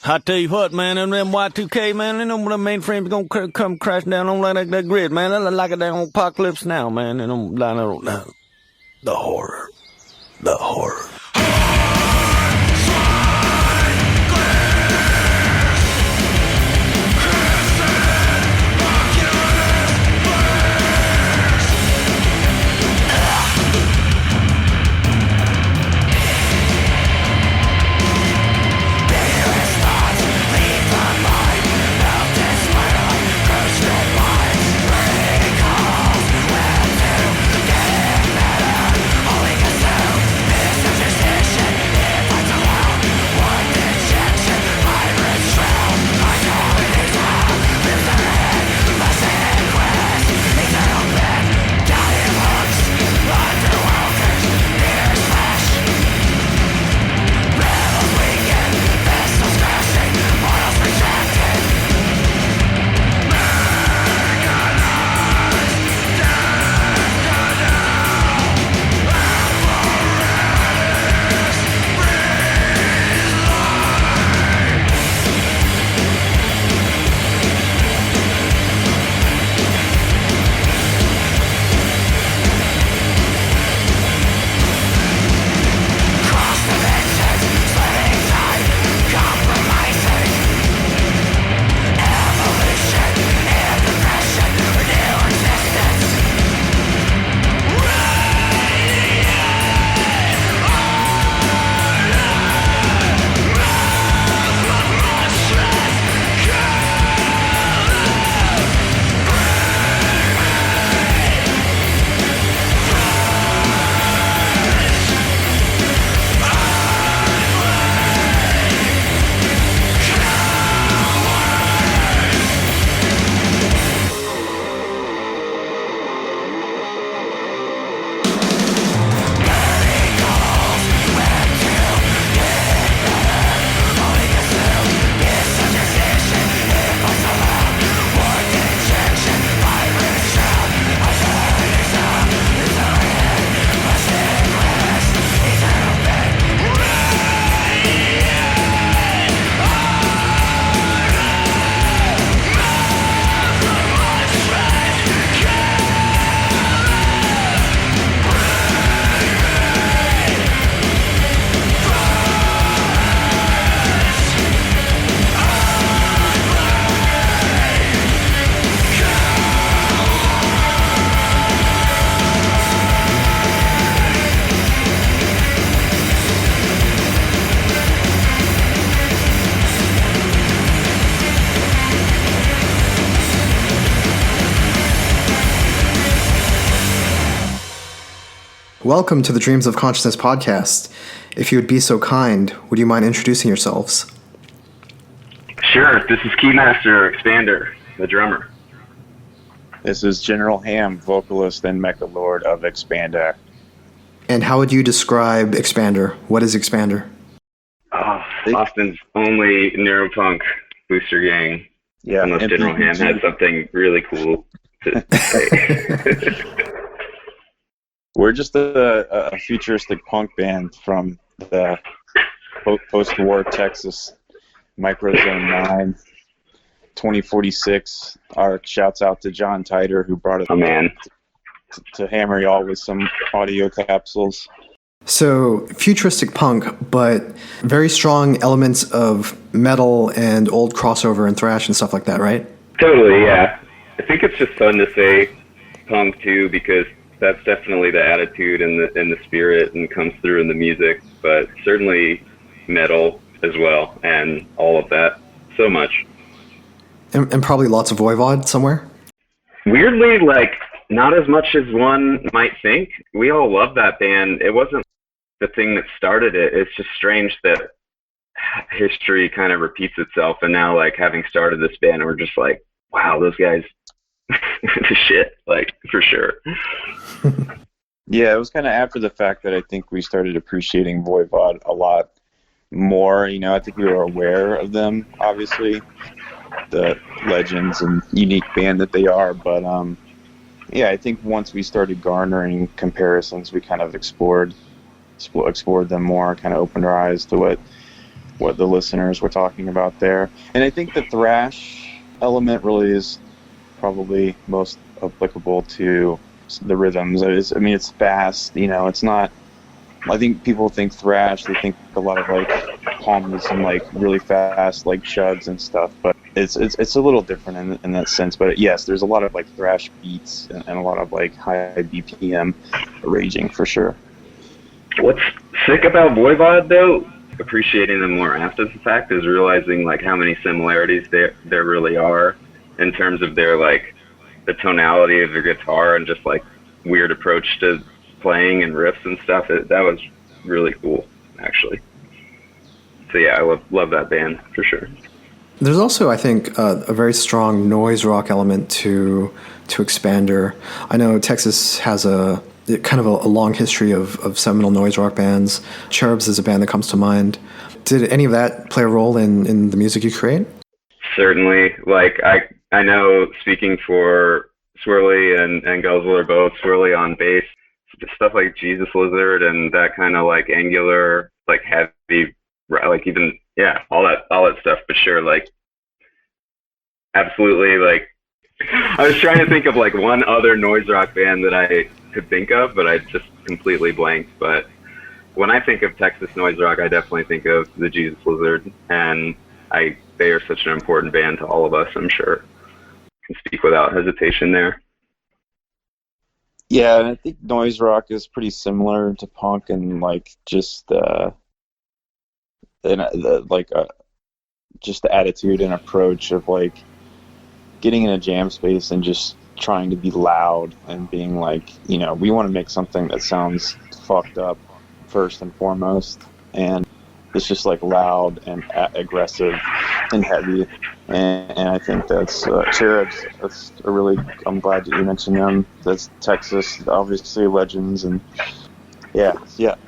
I tell you what, man, them Y2K, man, they know when the mainframe's gonna come crashing down on that grid, man. They look like a damn apocalypse now, man. They don't line up the horror. The horror. Welcome to the Dreams of Consciousness podcast. If you would be so kind, would you mind introducing yourselves? Sure. This is Keymaster, Expander, the drummer. This is General Ham, vocalist and mecha lord of Expander. And how would you describe Expander? What is Expander? Austin's only Neuropunk Boostergang. Yeah, unless General Ham has something really cool to say. We're just a futuristic punk band from the post-war Texas, Microzone 9, 2046. Our shouts out to John Titer, who brought us to hammer y'all with some audio capsules. So, futuristic punk, but very strong elements of metal and old crossover and thrash and stuff like that, right? Totally, yeah. I think it's just fun to say punk, too, because that's definitely the attitude and the spirit and comes through in the music, but certainly metal as well and all of that. So much. And probably lots of Voivod somewhere? Weirdly, not as much as one might think. We all love that band. It wasn't the thing that started it. It's just strange that history kind of repeats itself, and now, having started this band, we're just like, wow, those guys the shit, for sure. Yeah, it was kind of after the fact that I think we started appreciating Voivod a lot more. I think we were aware of them, obviously, the legends and unique band that they are, but yeah, I think once we started garnering comparisons, we kind of explored them more, kind of opened our eyes to what the listeners were talking about there. And I think the thrash element really is probably most applicable to the rhythms. It's fast, it's not, I think people think thrash, they think a lot of like hums and like really fast like chugs and stuff, but it's a little different in that sense. But yes, there's a lot of like thrash beats and a lot of like high BPM raging for sure. What's sick about Voivod though, appreciating them more after the fact, is realizing like how many similarities there really are in terms of their like the tonality of their guitar and just like weird approach to playing and riffs and stuff. That was really cool, actually. So yeah, I love that band for sure. There's also, I think, a very strong noise rock element to Expander. I know Texas has a kind of a long history of seminal noise rock bands. Cherubs is a band that comes to mind. Did any of that play a role in the music you create? Certainly. Like I know, speaking for Swirly and Guzzler both, Swirly on bass, stuff like Jesus Lizard and that kind of like angular, like heavy, like even, yeah, all that stuff for sure. Like, absolutely. Like, I was trying to think of like one other noise rock band that I could think of, but I just completely blanked. But when I think of Texas noise rock, I definitely think of the Jesus Lizard, and they are such an important band to all of us, I'm sure. Can speak without hesitation there. Yeah, and I think noise rock is pretty similar to punk, and like just just the attitude and approach of like getting in a jam space and just trying to be loud and being like, we want to make something that sounds fucked up first and foremost, and it's just like loud and aggressive and heavy. And I think that's Cherubs. That's I'm glad that you mentioned them. That's Texas, obviously legends, and yeah.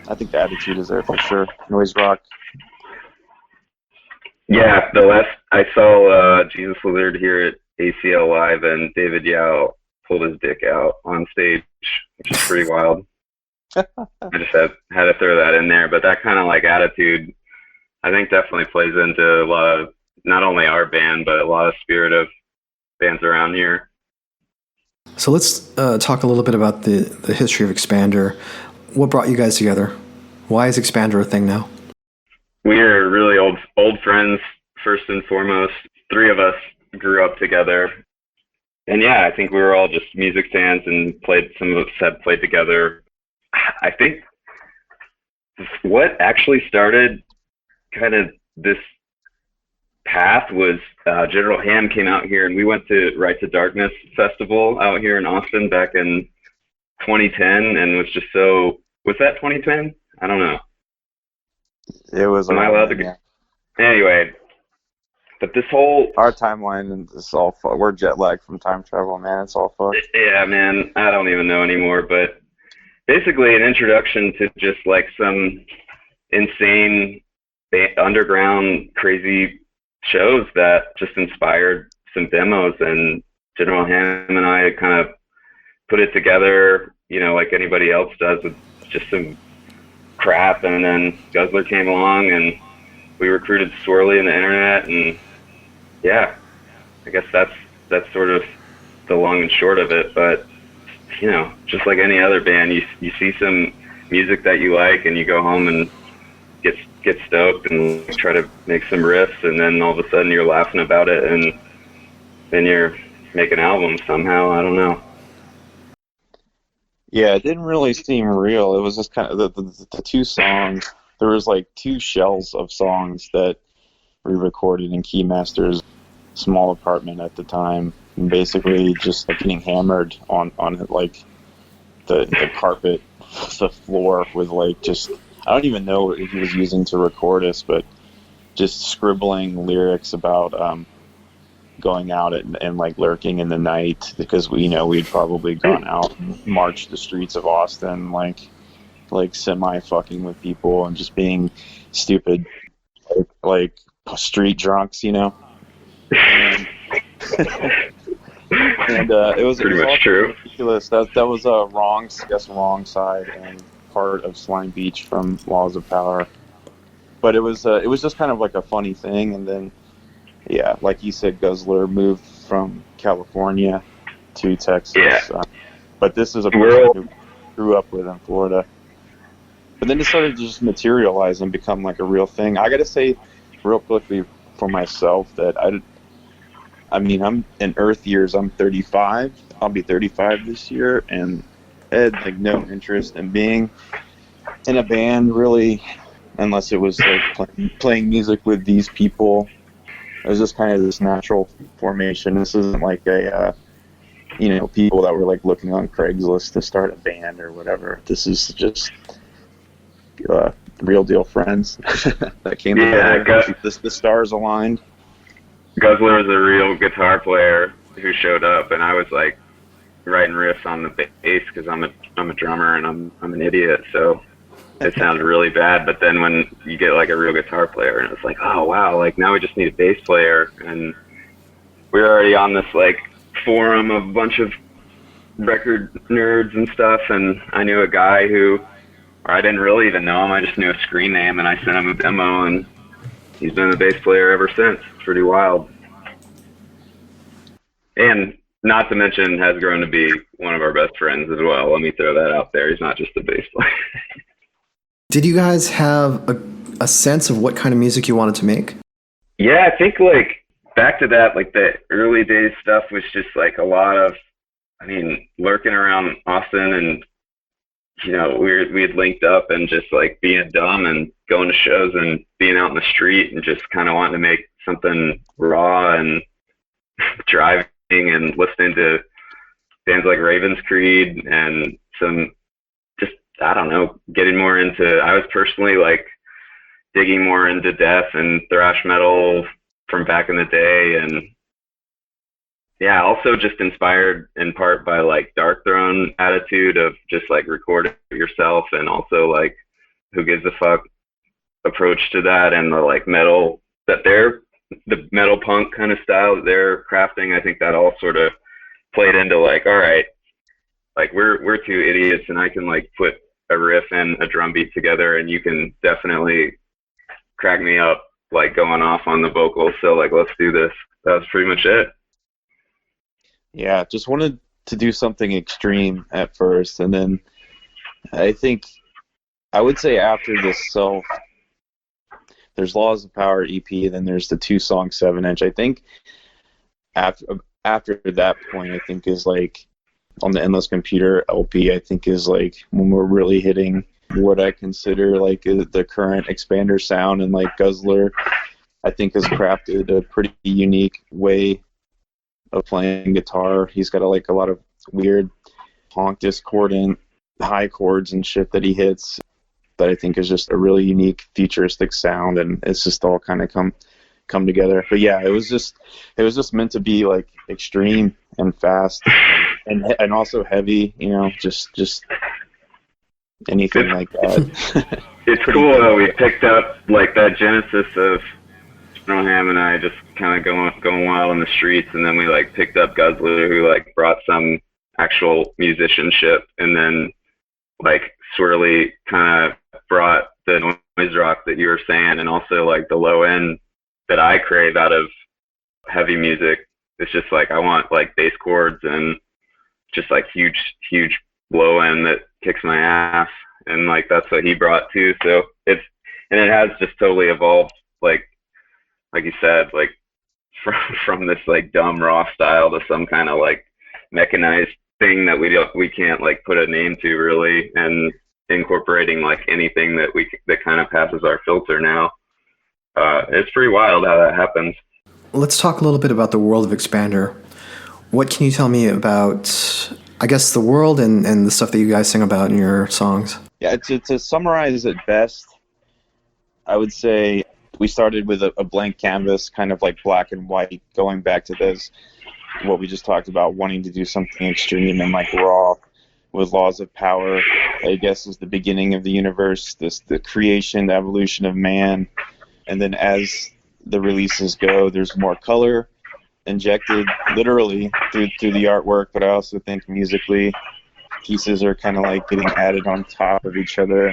I think the attitude is there for sure. Noise rock. Yeah, I saw Jesus Lizard here at ACL Live, and David Yao pulled his dick out on stage, which is pretty wild. I just had to throw that in there, but that kind of like attitude, I think, definitely plays into a lot of not only our band, but a lot of spirit of bands around here. So let's talk a little bit about the history of Expander. What brought you guys together? Why is Expander a thing now? We are really old friends, first and foremost. 3 of us grew up together. And yeah, I think we were all just music fans and some of us had played together. I think what actually started kind of this path was General Ham came out here, and we went to Right to Darkness Festival out here in Austin back in 2010, and was just so, was that 2010? I don't know. It was. Am I allowed to go? Anyway, but this whole... Our timeline, and it's all we're jet lagged from time travel, man. It's all fucked. Yeah, man. I don't even know anymore, but basically an introduction to just like some insane underground crazy shows that just inspired some demos, and General Ham and I kind of put it together, like anybody else does, with just some crap, and then Guzzler came along and we recruited Swirly in the internet, and yeah, I guess that's sort of the long and short of it. But just like any other band, you see some music that you like and you go home and get stoked and try to make some riffs, and then all of a sudden you're laughing about it, and then you're making albums somehow. I don't know. Yeah, it didn't really seem real. It was just kind of the 2 songs. There was like 2 shells of songs that we recorded in Keymaster's small apartment at the time, and basically just like getting hammered on like the carpet, the floor with like just, I don't even know what he was using to record us, but just scribbling lyrics about going out and like lurking in the night, because we'd probably gone out and marched the streets of Austin like semi fucking with people and just being stupid, like street drunks, And it was pretty much true. Ridiculous. That was a wrong side and part of Slime Beach from Laws of Power. But it was just kind of like a funny thing, and then yeah, like you said, Guzzler moved from California to Texas. Yeah. But this is a person who grew up with in Florida. But then it started to just materialize and become like a real thing. I got to say, real quickly for myself, that I mean, I'm in Earth years. I'm 35. I'll be 35 this year, and I had like no interest in being in a band really, unless it was like playing music with these people. It was just kind of this natural formation. This isn't like a, people that were like looking on Craigslist to start a band or whatever. This is just real deal friends that came together. The stars aligned. Guzzler was a real guitar player who showed up, and I was like writing riffs on the bass because I'm a drummer and I'm an idiot, so it sounded really bad. But then when you get like a real guitar player, and it's like, oh wow, like now we just need a bass player, and we're already on this like forum of a bunch of record nerds and stuff, and I knew a guy who, or I didn't really even know him, I just knew a screen name, and I sent him a demo, and he's been the bass player ever since. It's pretty wild. And not to mention has grown to be one of our best friends as well. Let me throw that out there. He's not just a bass player. Did you guys have a sense of what kind of music you wanted to make? Yeah, I think like back to that, like the early days stuff was just like a lot of, I mean, lurking around Austin, and we had linked up and just like being dumb and going to shows and being out in the street and just kind of wanting to make something raw and driving and listening to bands like Raven's Creed and some just, I don't know, getting more into, I was personally like digging more into death and thrash metal from back in the day, and yeah, also just inspired in part by like Dark Throne attitude of just like record it yourself, and also like who gives a fuck approach to that, and the like metal that the metal punk kind of style that they're crafting. I think that all sort of played into like, all right, like we're two idiots, and I can like put a riff and a drum beat together, and you can definitely crack me up like going off on the vocals. So like, let's do this. That was pretty much it. Yeah, just wanted to do something extreme at first, and then I think I would say after this there's Laws of Power EP, then there's the 2-song 7-inch. I think after that point, I think is like on the Endless Computer LP, I think is like when we're really hitting what I consider like the current Expander sound, and like Guzzler, I think has crafted a pretty unique way of playing guitar. He's got a lot of weird honk discordant high chords and shit that he hits that I think is just a really unique futuristic sound, and it's just all kind of come together. But yeah, it was just meant to be like extreme and fast and also heavy, just anything like that. It's cool though. We picked up like that genesis of Ham and I just kind of going wild in the streets, and then we like picked up Guzzler, who like brought some actual musicianship, and then like Swirly kind of brought the noise rock that you were saying, and also like the low end that I crave out of heavy music. It's just like I want like bass chords and just like huge low end that kicks my ass, and like that's what he brought too. So it has just totally evolved, like you said, like from this like dumb raw style to some kind of like mechanized thing that we can't like put a name to really, and incorporating like anything that kind of passes our filter now. It's pretty wild how that happens. Let's talk a little bit about the world of Expander. What can you tell me about, I guess, the world and the stuff that you guys sing about in your songs? Yeah, to summarize it best, I would say we started with a blank canvas, kind of like black and white, going back to this, what we just talked about, wanting to do something extreme and like raw with Laws of Power, I guess, is the beginning of the universe, the creation, the evolution of man. And then as the releases go, there's more color injected literally through the artwork, but I also think musically pieces are kind of like getting added on top of each other,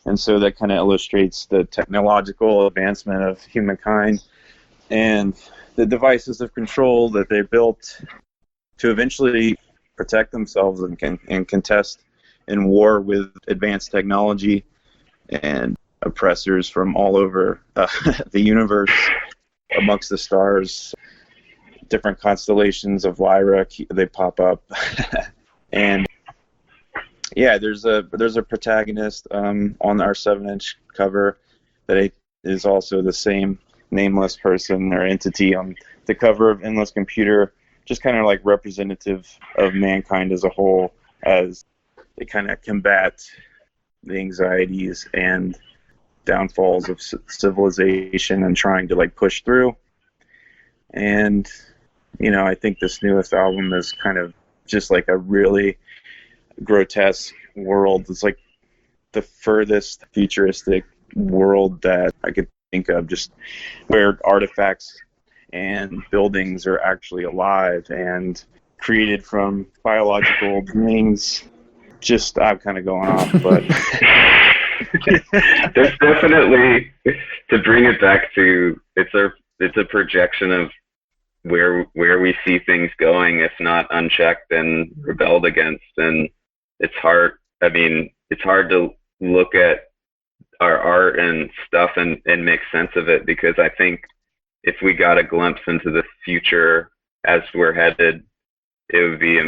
and And so that kind of illustrates the technological advancement of humankind and the devices of control that they built to eventually protect themselves and contest in war with advanced technology and oppressors from all over the universe, amongst the stars. Different constellations of Lyra, they pop up. And yeah, there's a protagonist on our 7-inch cover that is also the same nameless person or entity on the cover of Endless Computer, just kind of like representative of mankind as a whole, as they kind of combat the anxieties and downfalls of civilization and trying to like push through. And I think this newest album is kind of just like a really grotesque world. It's like the furthest futuristic world that I could think of, just where artifacts and buildings are actually alive and created from biological beings. Just, I'm kind of going off, but there's definitely, to bring it back to, it's a projection of where we see things going if not unchecked and rebelled against. And it's hard to look at our art and stuff and make sense of it, because I think if we got a glimpse into the future as we're headed, it would be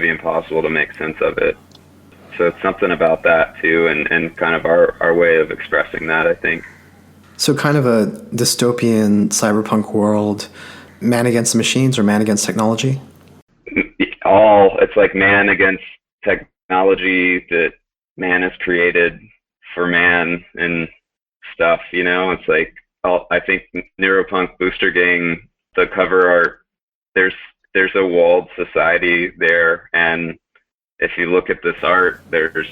impossible to make sense of it. So it's something about that too, and kind of our way of expressing that, I think. So kind of a dystopian cyberpunk world, man against machines or man against technology? It's like man against technology that man has created for man and stuff, It's like, I think Neuropunk Boostergang, the cover art, there's a walled society there, and if you look at this art, there's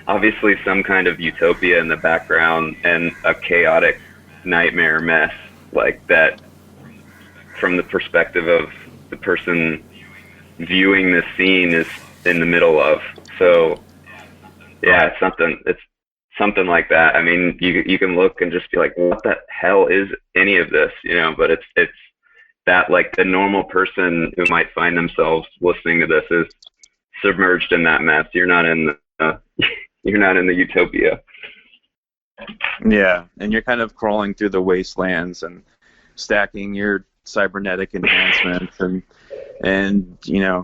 obviously some kind of utopia in the background and a chaotic nightmare mess like that from the perspective of the person viewing this scene is in the middle of. So yeah, it's something like that. I mean, you can look and just be like, what the hell is any of this, but it's that, like, the normal person who might find themselves listening to this is submerged in that mess. You're not in the utopia. Yeah, and you're kind of crawling through the wastelands and stacking your cybernetic enhancements and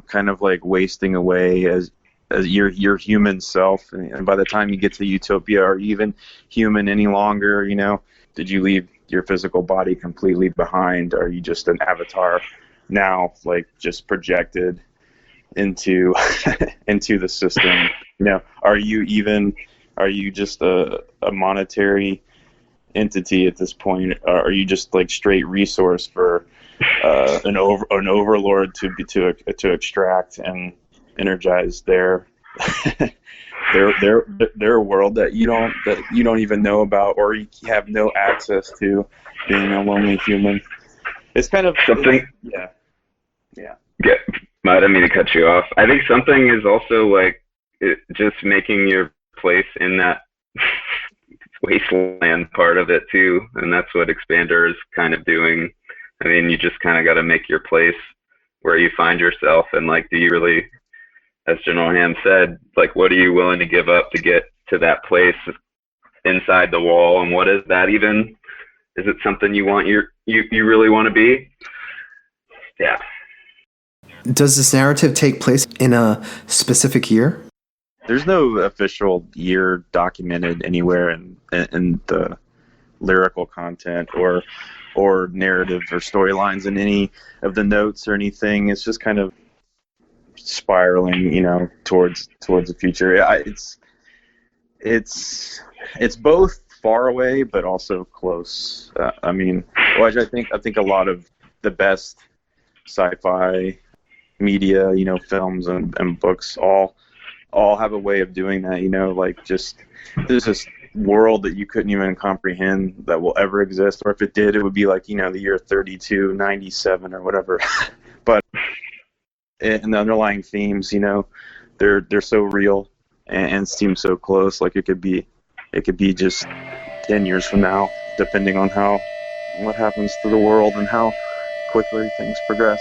kind of like wasting away as your human self. And by the time you get to utopia, are you even human any longer? Did you leave your physical body completely behind? Are you just an avatar now, like just projected into the system? Are you just a monetary entity at this point? Are you just like straight resource for an overlord to extract and energize their world that you don't even know about, or you have no access to, being a lonely human? It's kind of something. Yeah. I didn't mean to cut you off. I think something is also like just making your place in that wasteland part of it too, and that's what Expander is kind of doing. I mean, you just kind of got to make your place where you find yourself, and like, do you really, as General Ham said, like, what are you willing to give up to get to that place inside the wall, and what is that even? Is it something you really want to be? Yeah. Does this narrative take place in a specific year? There's no official year documented anywhere in the lyrical content or narrative or storylines in any of the notes or anything. It's just kind of spiraling, towards the future. It's both far away but also close. I think a lot of the best sci-fi media, films and books all have a way of doing that, like, just there's this world that you couldn't even comprehend that will ever exist, or if it did, it would be like, the year 3297 or whatever. But and the underlying themes, they're so real and seem so close, like it could be it could be just 10 years from now, depending on what happens to the world and how quickly things progress.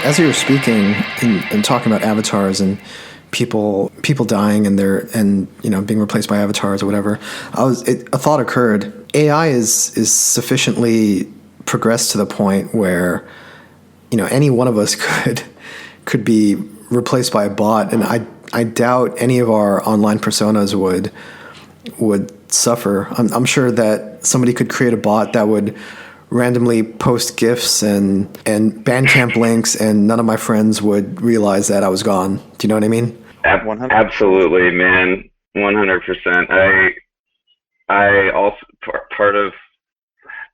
As you were speaking and talking about avatars and people dying and being replaced by avatars or whatever, a thought occurred. AI is sufficiently progressed to the point where any one of us could be replaced by a bot, and I doubt any of our online personas would would suffer. I'm sure that somebody could create a bot that would randomly post GIFs and Bandcamp links, and none of my friends would realize that I was gone. Do you know what I mean? 100%. Absolutely, man. 100%. I also, part of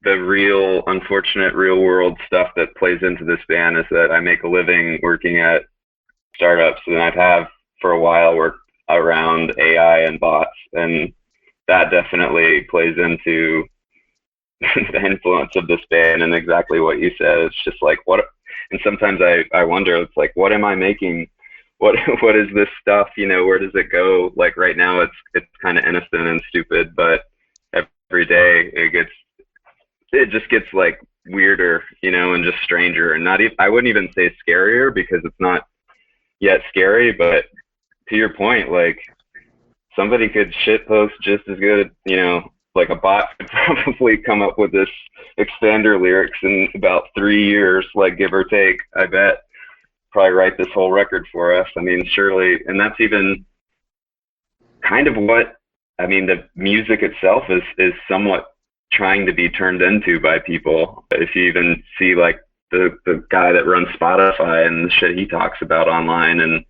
the real, unfortunate real world stuff that plays into this band is that I make a living working at startups, and I've have for a while worked around AI and bots, and that definitely plays into the influence of this band and exactly what you said. It's just like, what, and sometimes I wonder, it's like, what am I making? What is this stuff? You know, where does it go? Like right now it's kind of innocent and stupid, but every day it just gets like weirder, you know, and just stranger, and not even, I wouldn't even say scarier because it's not yet scary, but to your point, like somebody could shitpost just as good, you know, like a bot could probably come up with this expander lyrics in about 3 years, like give or take, I bet. Probably write this whole record for us. I mean, surely, and that's even kind of what, I mean, the music itself is somewhat trying to be turned into by people. If you even see like the guy that runs Spotify and the shit he talks about online, and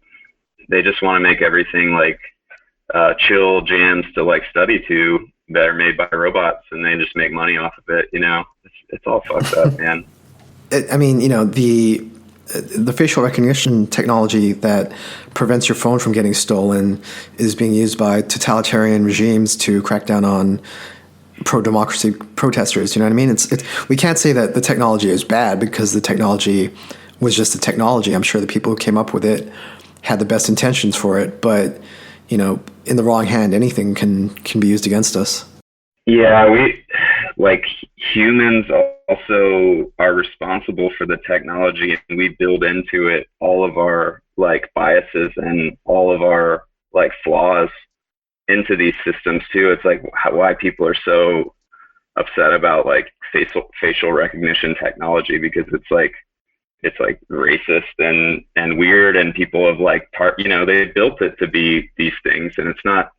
they just want to make everything like chill jams to like study to that are made by robots, and they just make money off of it, you know. It's all fucked up, man. I mean, you know, the facial recognition technology that prevents your phone from getting stolen is being used by totalitarian regimes to crack down on pro-democracy protesters. You know what I mean? We can't say that the technology is bad because the technology was just the technology. I'm sure the people who came up with it had the best intentions for it, but you know, in the wrong hand, anything can be used against us. Yeah, we, like, humans also are responsible for the technology, and we build into it all of our like biases and all of our like flaws into these systems too. It's like why people are so upset about like facial recognition technology, because it's like racist and weird, and people have like you know, they built it to be these things, and it's not.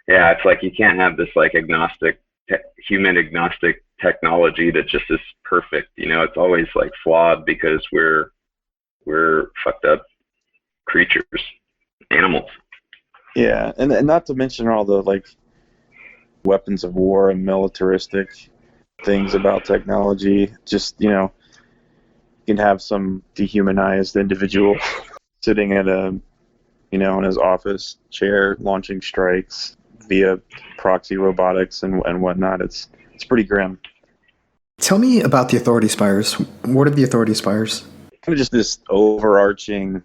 Yeah, it's like you can't have this like human agnostic technology that just is perfect. You know, it's always like flawed because we're fucked up creatures, animals. Yeah, and not to mention all the like weapons of war and militaristic things about technology. Just, you know, you can have some dehumanized individual sitting at in his office chair launching strikes via proxy robotics and whatnot. It's pretty grim. Tell me about the authority spires. What are the authority spires? Kind of just this overarching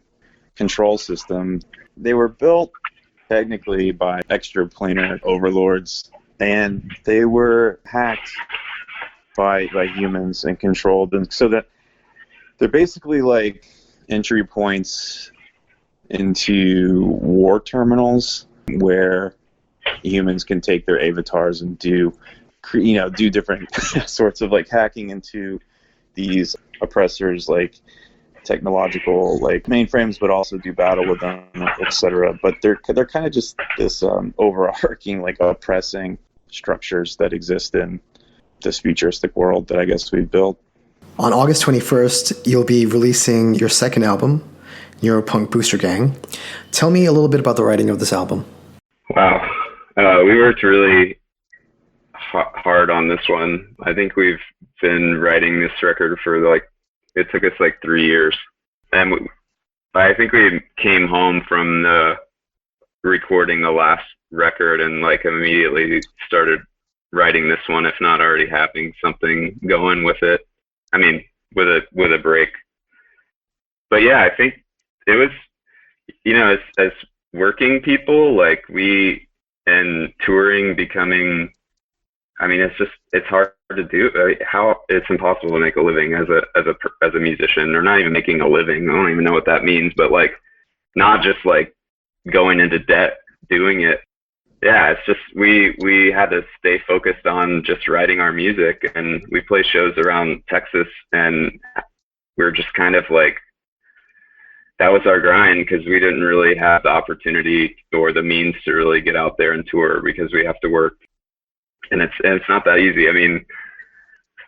control system. They were built technically by extraplanar overlords, and they were hacked by humans and controlled, and so that they're basically like entry points into war terminals where humans can take their avatars and do different sorts of like hacking into these oppressors, like technological like mainframes, but also do battle with them, etc. But they're kind of just this overarching like oppressing structures that exist in this futuristic world that I guess we've built. On August 21st, you'll be releasing your second album, Neuropunk Boostergang. Tell me a little bit about the writing of this album. Wow. We worked really hard on this one. I think we've been writing this record for it took us 3 years. And I think we came home from recording the last record and immediately started writing this one, if not already having something going with it. I mean, with a break. But yeah, I think it was, as working people, and touring becoming, it's hard to do. It's impossible to make a living as a musician, or not even making a living. I don't even know what that means, but not just going into debt doing it. Yeah, it's just we had to stay focused on just writing our music, and we play shows around Texas, and we were just kind of that was our grind, because we didn't really have the opportunity or the means to really get out there and tour, because we have to work, and it's not that easy. I mean,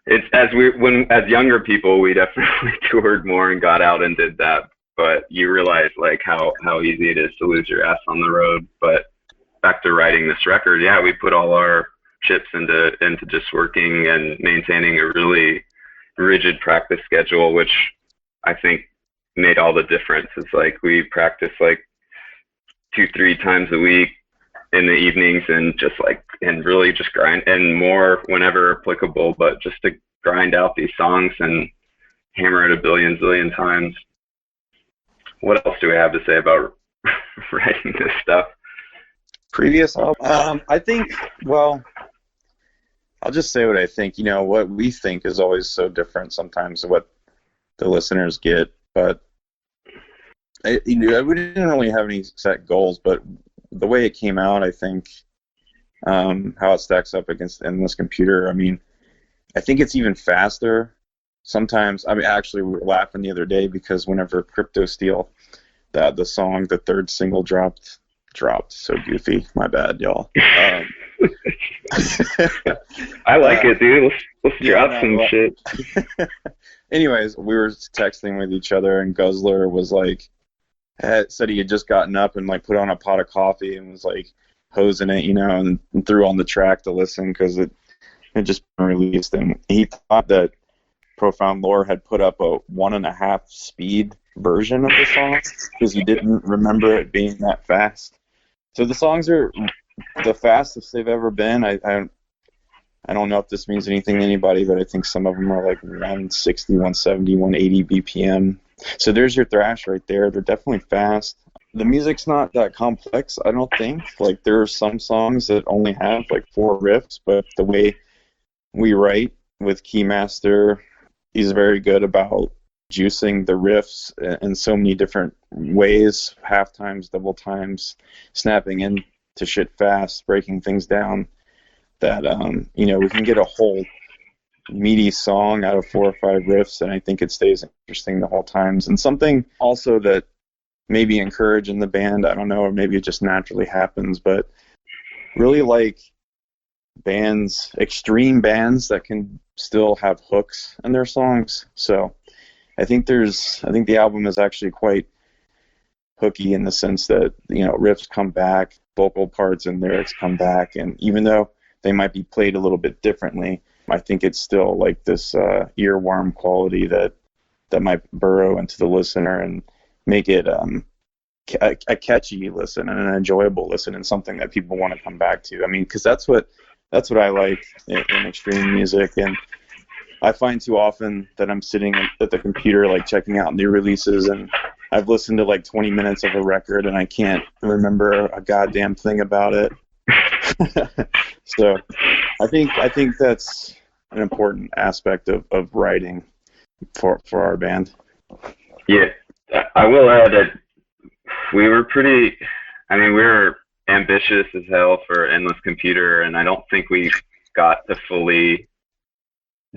it's as younger people, we definitely toured more and got out and did that, but you realize like how easy it is to lose your ass on the road. But back to writing this record, yeah, we put all our chips into just working and maintaining a really rigid practice schedule, which I think made all the difference. It's like we practice like 2-3 times a week in the evenings, and really just grind, and more whenever applicable, but just to grind out these songs and hammer it a zillion times. What else do we have to say about writing this stuff? Previous album, I think, well, I'll just say what I think. You know, what we think is always so different sometimes what the listeners get, but we didn't really have any set goals, but the way it came out, I think, how it stacks up against Endless Computer, I mean, I think it's even faster sometimes. I mean, actually, we were laughing the other day because whenever Crypto Steel, the song, the third single dropped, so goofy, my bad, y'all. I like it, dude. Let's drop some shit. Anyways, we were texting with each other, and Guzzler was like, said he had just gotten up and like put on a pot of coffee and was like hosing it, you know, and threw on the track to listen because it had just been released, and he thought that Profound Lore had put up a 1.5 speed version of the song because he didn't remember it being that fast. So the songs are the fastest they've ever been. I don't know if this means anything to anybody, but I think some of them are like 160, 170, 180 BPM. So there's your thrash right there. They're definitely fast. The music's not that complex, I don't think. Like, there are some songs that only have like 4 riffs, but the way we write with Keymaster, he's very good about juicing the riffs in so many different ways, half times, double times, snapping into shit fast, breaking things down, that you know, we can get a whole meaty song out of 4 or 5 riffs, and I think it stays interesting the whole times. And something also that maybe encourage in the band, I don't know, or maybe it just naturally happens, but really like bands, extreme bands that can still have hooks in their songs. So I think the album is actually quite hooky in the sense that, you know, riffs come back, vocal parts and lyrics come back, and even though they might be played a little bit differently, I think it's still like this earworm quality that might burrow into the listener and make it a catchy listen and an enjoyable listen and something that people want to come back to. I mean, because that's what I like in extreme music. And I find too often that I'm sitting at the computer like checking out new releases, and I've listened to like 20 minutes of a record and I can't remember a goddamn thing about it. So I think that's an important aspect of writing for our band. Yeah, I will add that we were ambitious as hell for Endless Computer, and I don't think we got to fully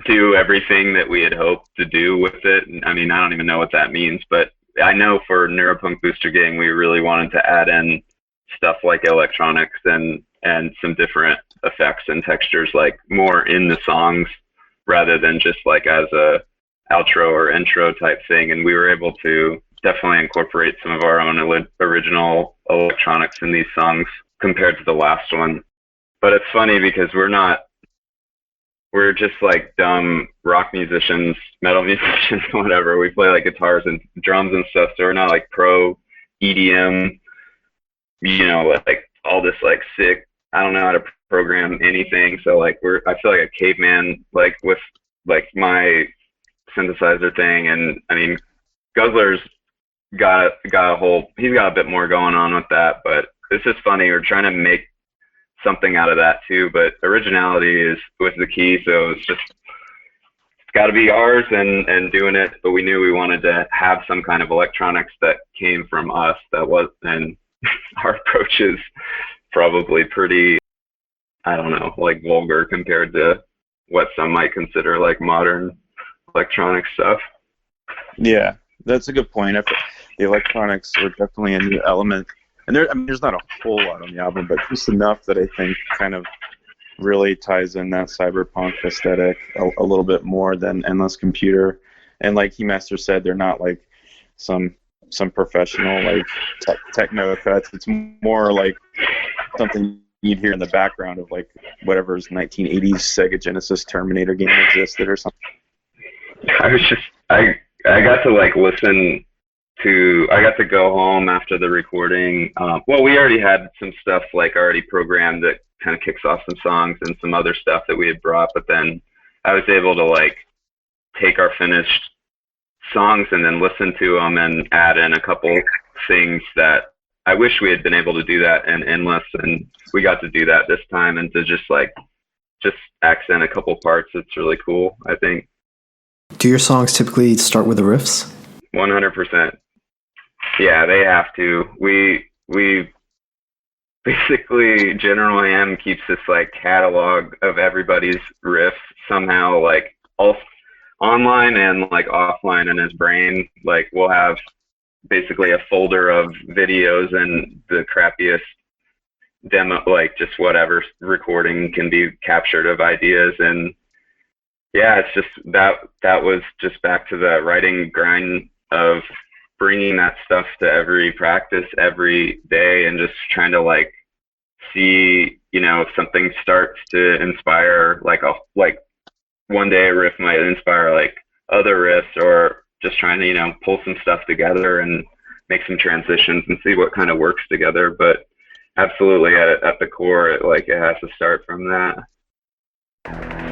do everything that we had hoped to do with it. I mean, I don't even know what that means, but I know for Neuropunk Boostergang, we really wanted to add in stuff like electronics and some different effects and textures, like more in the songs rather than just like as a outro or intro type thing. And we were able to definitely incorporate some of our own original electronics in these songs compared to the last one. But it's funny because we're just like dumb rock musicians, metal musicians, whatever. We play like guitars and drums and stuff, so we're not like pro EDM, you know, like all this like sick, I don't know how to program anything. So like I feel like a caveman, like with like my synthesizer thing. And I mean, Guzzler's he's got a bit more going on with that, but it's just funny. We're trying to make something out of that too, but originality was the key. So it's got to be ours and doing it. But we knew we wanted to have some kind of electronics that came from us. And our approach is probably pretty, I don't know, like vulgar compared to what some might consider like modern electronic stuff. Yeah, that's a good point. the electronics were definitely a new element. And there's not a whole lot on the album, but just enough that I think kind of really ties in that cyberpunk aesthetic a little bit more than Endless Computer. And like Keymaster said, they're not like some professional like techno cuts. It's more like something you'd hear in the background of like whatever's 1980s Sega Genesis Terminator game existed or something. I got to like I got to go home after the recording. Well, we already had some stuff like already programmed that kind of kicks off some songs and some other stuff that we had brought, but then I was able to like take our finished songs and then listen to them and add in a couple things that I wish we had been able to do that in Endless, and we got to do that this time, and to just accent a couple parts. It's really cool, I think. Do your songs typically start with the riffs? 100%. Yeah, they have to. We basically, General AM keeps this like catalog of everybody's riffs somehow, like all online and like offline in his brain. Like we'll have basically a folder of videos and the crappiest demo, like just whatever recording can be captured of ideas. And yeah, it's just that was just back to the writing grind of bringing that stuff to every practice every day and just trying to like see, you know, if something starts to inspire like one day a riff might inspire like other riffs, or just trying to, you know, pull some stuff together and make some transitions and see what kind of works together. But absolutely at the core, it has to start from that. Fucking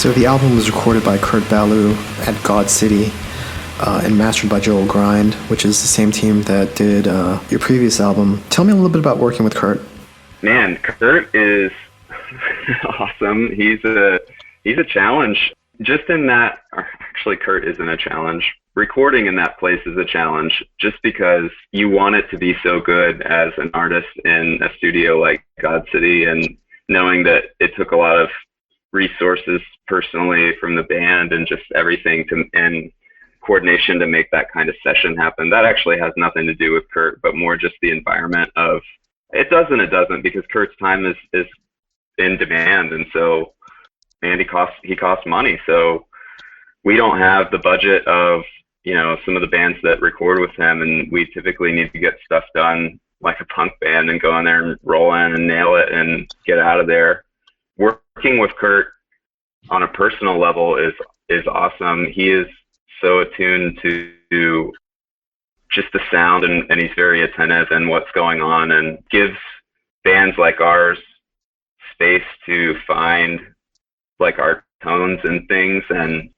So the album was recorded by Kurt Ballou at God City and mastered by Joel Grind, which is the same team that did your previous album. Tell me a little bit about working with Kurt. Man, Kurt is awesome. He's a challenge. Just in that, actually, Kurt isn't a challenge. Recording in that place is a challenge, just because you want it to be so good as an artist in a studio like God City, and knowing that it took a lot of resources personally from the band and just everything and coordination to make that kind of session happen. That actually has nothing to do with Kurt, but more just the environment of it does and it doesn't, because Kurt's time is in demand, and so and he costs money. So we don't have the budget of, you know, some of the bands that record with him, and we typically need to get stuff done like a punk band and go in there and roll in and nail it and get out of there. Working with Kurt on a personal level is awesome. He is so attuned to just the sound, and he's very attentive in what's going on, and gives bands like ours space to find like our tones and things, and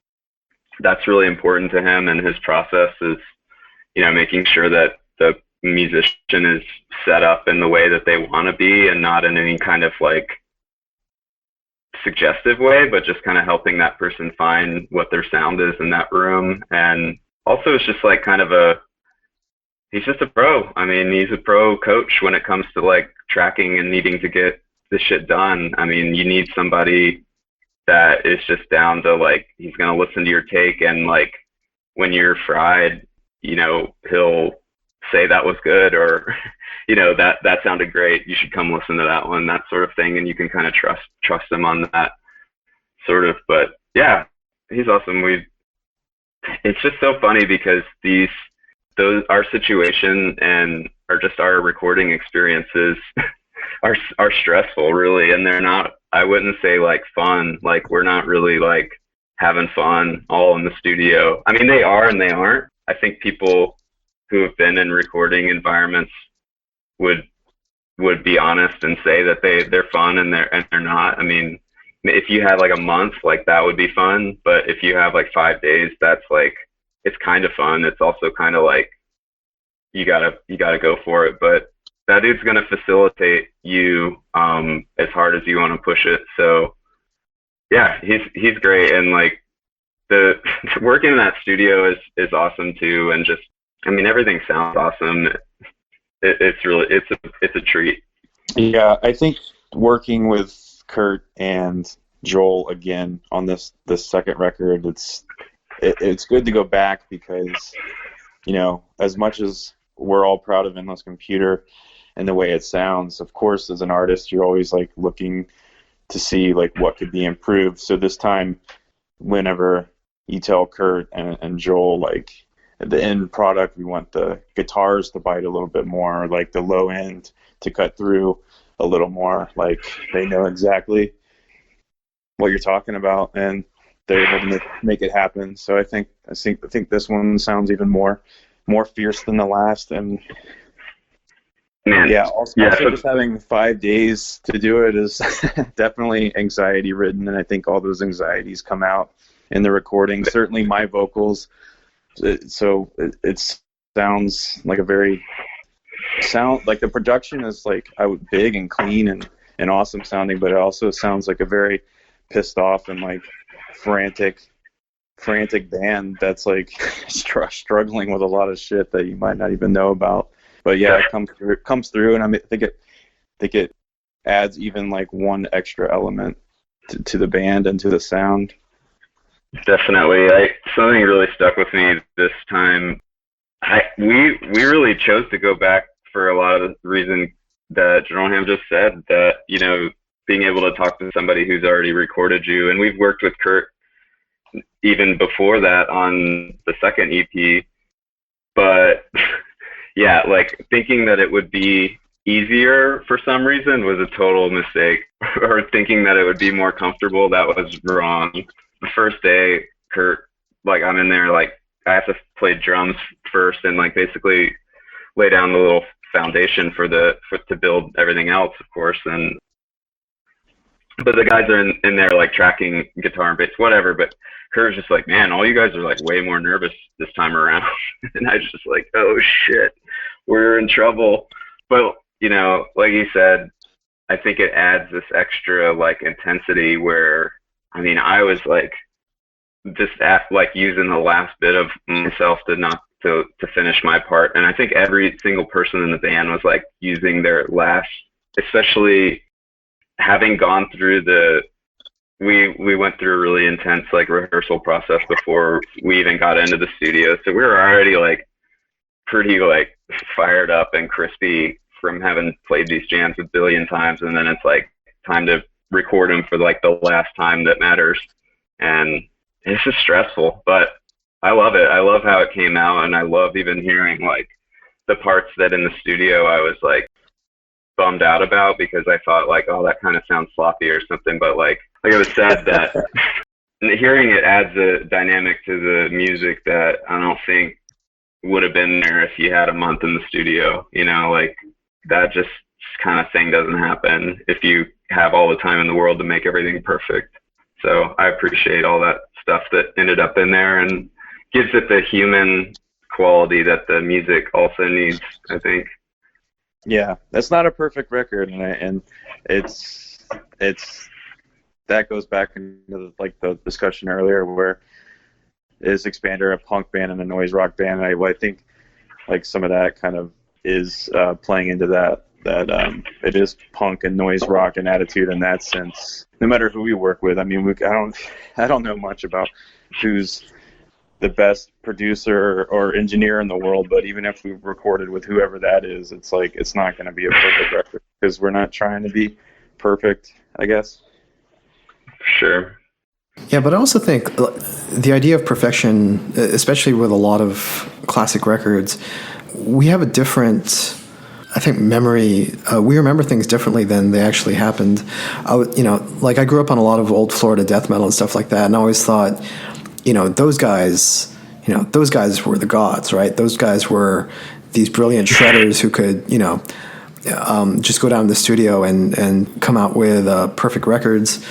that's really important to him. And his process is, you know, making sure that the musician is set up in the way that they want to be, and not in any kind of like suggestive way, but just kind of helping that person find what their sound is in that room. And also it's just like kind of he's just a pro. I mean, he's a pro coach when it comes to like tracking and needing to get this shit done. I mean, you need somebody that is just down to like, he's going to listen to your take, and like when you're fried, you know, he'll say that was good, or you know, that sounded great, you should come listen to that one, that sort of thing. And you can kind of trust him on that sort of. But yeah, he's awesome. It's just so funny because our situation and our recording experiences are stressful, really, and they're not, I wouldn't say like fun. Like, we're not really like having fun all in the studio. I mean, they are and they aren't. I think people who have been in recording environments would be honest and say that they're fun and they're not. I mean, if you had like a month, like that would be fun, but if you have like 5 days, that's like, it's kind of fun. It's also kind of like you gotta go for it, but that dude's going to facilitate you as hard as you want to push it. So yeah, he's great. And like the working in that studio is awesome too. And just, I mean, everything sounds awesome. It's really, it's a treat. Yeah. I think working with Kurt and Joel again on this second record, it's good to go back, because, you know, as much as we're all proud of Endless Computer and the way it sounds, of course, as an artist, you're always like looking to see like what could be improved. So this time, whenever you tell Kurt and Joel, like at the end product, we want the guitars to bite a little bit more, like the low end to cut through a little more, like they know exactly what you're talking about, and they're able to make it happen. So I think this one sounds even more fierce than the last. And man, yeah, also just having 5 days to do it is definitely anxiety ridden, and I think all those anxieties come out in the recording. Certainly my vocals, so it sounds like the production is like big and clean and awesome sounding, but it also sounds like a very pissed off and like frantic band that's like struggling with a lot of shit that you might not even know about. But yeah, it comes through, and I think it adds even like one extra element to the band and to the sound. Definitely. Something really stuck with me this time. We really chose to go back for a lot of the reason that Jerome Ham just said, that, you know, being able to talk to somebody who's already recorded you. And we've worked with Kurt even before that on the second EP. But yeah, like thinking that it would be easier for some reason was a total mistake. Or thinking that it would be more comfortable, that was wrong. The first day, Kurt, like I'm in there, like I have to play drums first and like basically lay down the little foundation to build everything else, of course. And but the guys are in there like tracking guitar and bass, whatever. But Kurt's just like, man, all you guys are like way more nervous this time around. And I was just like, oh shit, we're in trouble. But you know, like you said, I think it adds this extra like intensity where, I mean, I was like just at like using the last bit of myself to finish my part. And I think every single person in the band was like using their last, especially having gone through we went through a really intense like rehearsal process before we even got into the studio. So we were already like pretty like fired up and crispy from having played these jams a billion times. And then it's like time to record them for like the last time that matters. And it's just stressful, but I love it. I love how it came out. And I love even hearing like the parts that in the studio I was like bummed out about because I thought like, oh, that kind of sounds sloppy or something. But like it was said that hearing it adds a dynamic to the music that I don't think would have been there if you had a month in the studio, you know, like that just kind of thing doesn't happen if you have all the time in the world to make everything perfect. So I appreciate all that stuff that ended up in there and gives it the human quality that the music also needs, I think. Yeah, that's not a perfect record, and it's that goes back into like the discussion earlier where is Expander a punk band and a noise rock band? And I think like some of that kind of is playing into that it is punk and noise rock and attitude in that sense. No matter who we work with, I mean, I don't know much about who's the best producer or engineer in the world, but even if we've recorded with whoever that is, it's like it's not going to be a perfect record because we're not trying to be perfect, I guess. Sure. Yeah, but I also think the idea of perfection, especially with a lot of classic records, we have a different, I think, memory. We remember things differently than they actually happened. Like I grew up on a lot of old Florida death metal and stuff like that, and I always thought, those guys were the gods, right? Those guys were these brilliant shredders who could, just go down to the studio and come out with perfect records.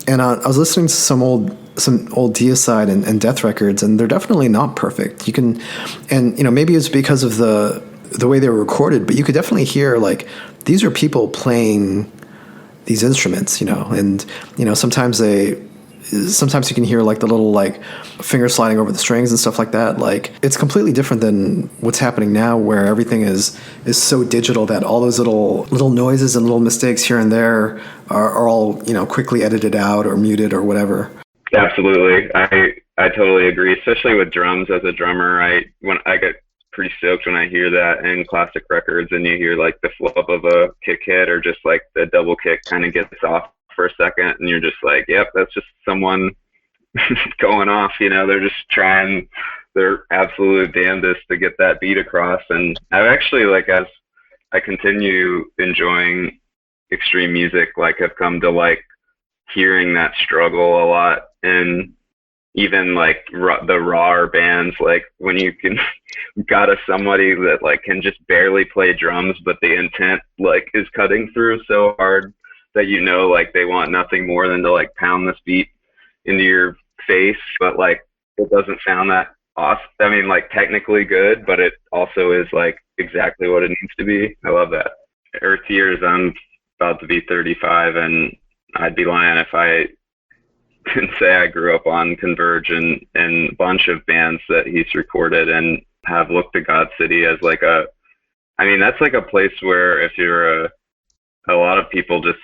And I was listening to some old Deicide and Death records, and they're definitely not perfect. You can, maybe it's because of the way they were recorded, but you could definitely hear like these are people playing these instruments, and sometimes you can hear like the little like finger sliding over the strings and stuff like that. Like it's completely different than what's happening now, where everything is so digital that all those little noises and little mistakes here and there are all quickly edited out or muted or whatever. Absolutely, I totally agree. Especially with drums. As a drummer, I get pretty stoked when I hear that in classic records, and you hear like the flub of a kick hit or just like the double kick kind of gets off for a second, and you're just like, yep, that's just someone going off. They're just trying their absolute damnedest to get that beat across. And I've actually, like, as I continue enjoying extreme music, like I've come to like hearing that struggle a lot. And even like the raw bands, like when you can got somebody that like can just barely play drums, but the intent like is cutting through so hard that like they want nothing more than to like pound this beat into your face, but like it doesn't sound that awesome. I mean, like technically good, but it also is like exactly what it needs to be. I love that. Earth Years, I'm about to be 35, and I'd be lying if I didn't say I grew up on Converge and a bunch of bands that he's recorded, and have looked to God City as like that's like a place where if you're a lot of people just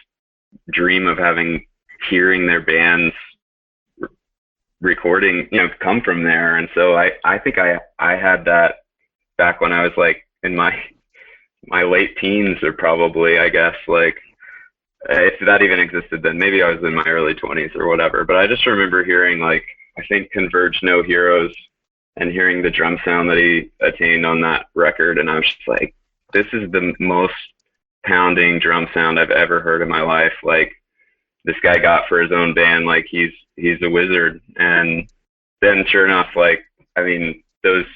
dream of hearing their bands recording, come from there. And so I think I had that back when I was like in my late teens, or probably, I guess, like if that even existed then. Maybe I was in my early 20s or whatever. But I just remember hearing like, I think Converge No Heroes, and hearing the drum sound that he attained on that record, and I was just like, this is the most pounding drum sound I've ever heard in my life. Like this guy got for his own band, like he's a wizard. And then sure enough, like, I mean, those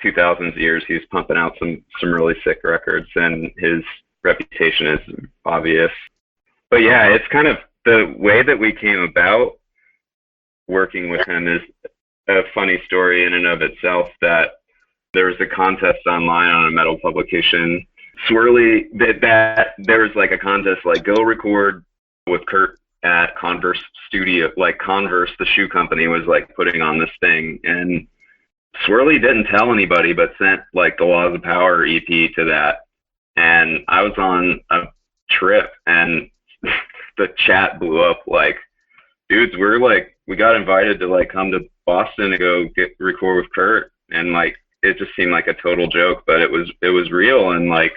2000s years, he was pumping out some really sick records, and his reputation is obvious. But yeah, it's kind of the way that we came about working with him is a funny story in and of itself. That there was a contest online on a metal publication. Swirly, that there was like a contest, like go record with Kurt at Converse Studio. Like Converse, the shoe company, was like putting on this thing, and Swirly didn't tell anybody, but sent like the Laws of Power EP to that. And I was on a trip, and the chat blew up like, dudes, we got invited to like come to Boston to go record with Kurt, and like it just seemed like a total joke, but it was real. And like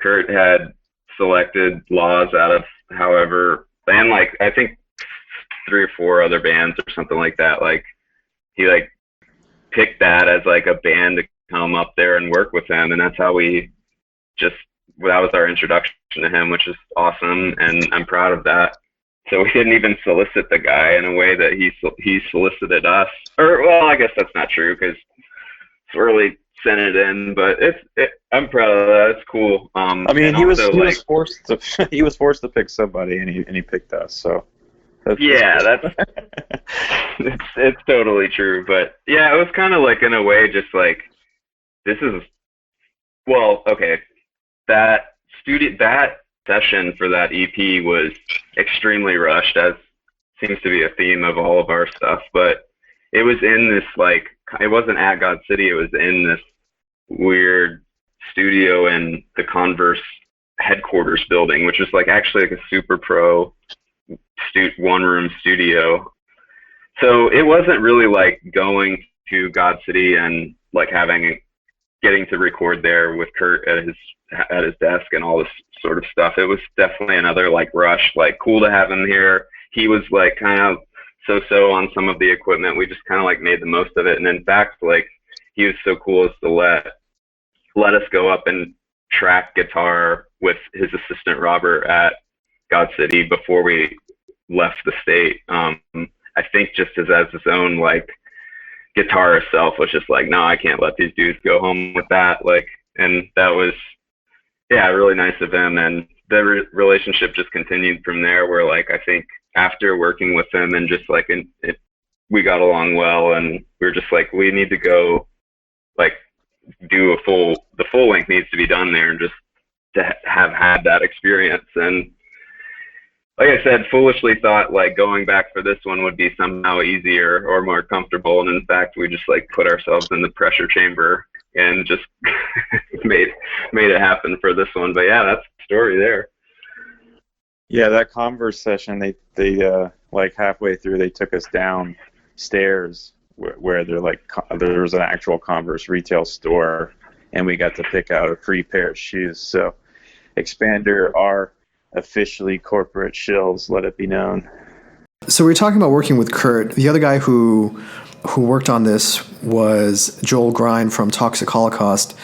Kurt had selected Laws out of however, and like I think 3 or 4 other bands or something like that. Like he like picked that as like a band to come up there and work with him, and that's how that was our introduction to him, which is awesome, and I'm proud of that. So we didn't even solicit the guy in a way that he solicited us. Or, well, I guess that's not true, because Swirly sent it in, but I'm proud of that. It's cool. I mean, he was forced to pick somebody, and he picked us. So that's it's totally true. But yeah, it was kind of like, in a way, just like, this is, well, okay, that session for that EP was extremely rushed, as seems to be a theme of all of our stuff, but it was in this, like, it wasn't at God City, it was in this weird studio in the Converse headquarters building, which was like actually like a super pro one-room studio. So it wasn't really like going to God City and like getting to record there with Kurt at his desk and all this sort of stuff. It was definitely another like rush, like cool to have him here. He was like kind of so on some of the equipment. We just kind of like made the most of it. And in fact, like he was so cool as to let us go up and track guitar with his assistant Robert at God City before we left the state. I think just as his own like guitarist self was just like, no, I can't let these dudes go home with that. Like, and that was, yeah, really nice of him. And the relationship just continued from there, where like, I think after working with him and just like, we got along well, and we were just like, we need to go like do the full length needs to be done there, and just to have had that experience. And like I said, foolishly thought like going back for this one would be somehow easier or more comfortable. And in fact, we just like put ourselves in the pressure chamber and just made it happen for this one. But yeah, that's the story there. Yeah, that Converse session, they like halfway through, they took us downstairs where there was an actual Converse retail store, and we got to pick out a free pair of shoes. So Expander are officially corporate shills, let it be known. So we were talking about working with Kurt. The other guy who worked on this was Joel Grind from Toxic Holocaust.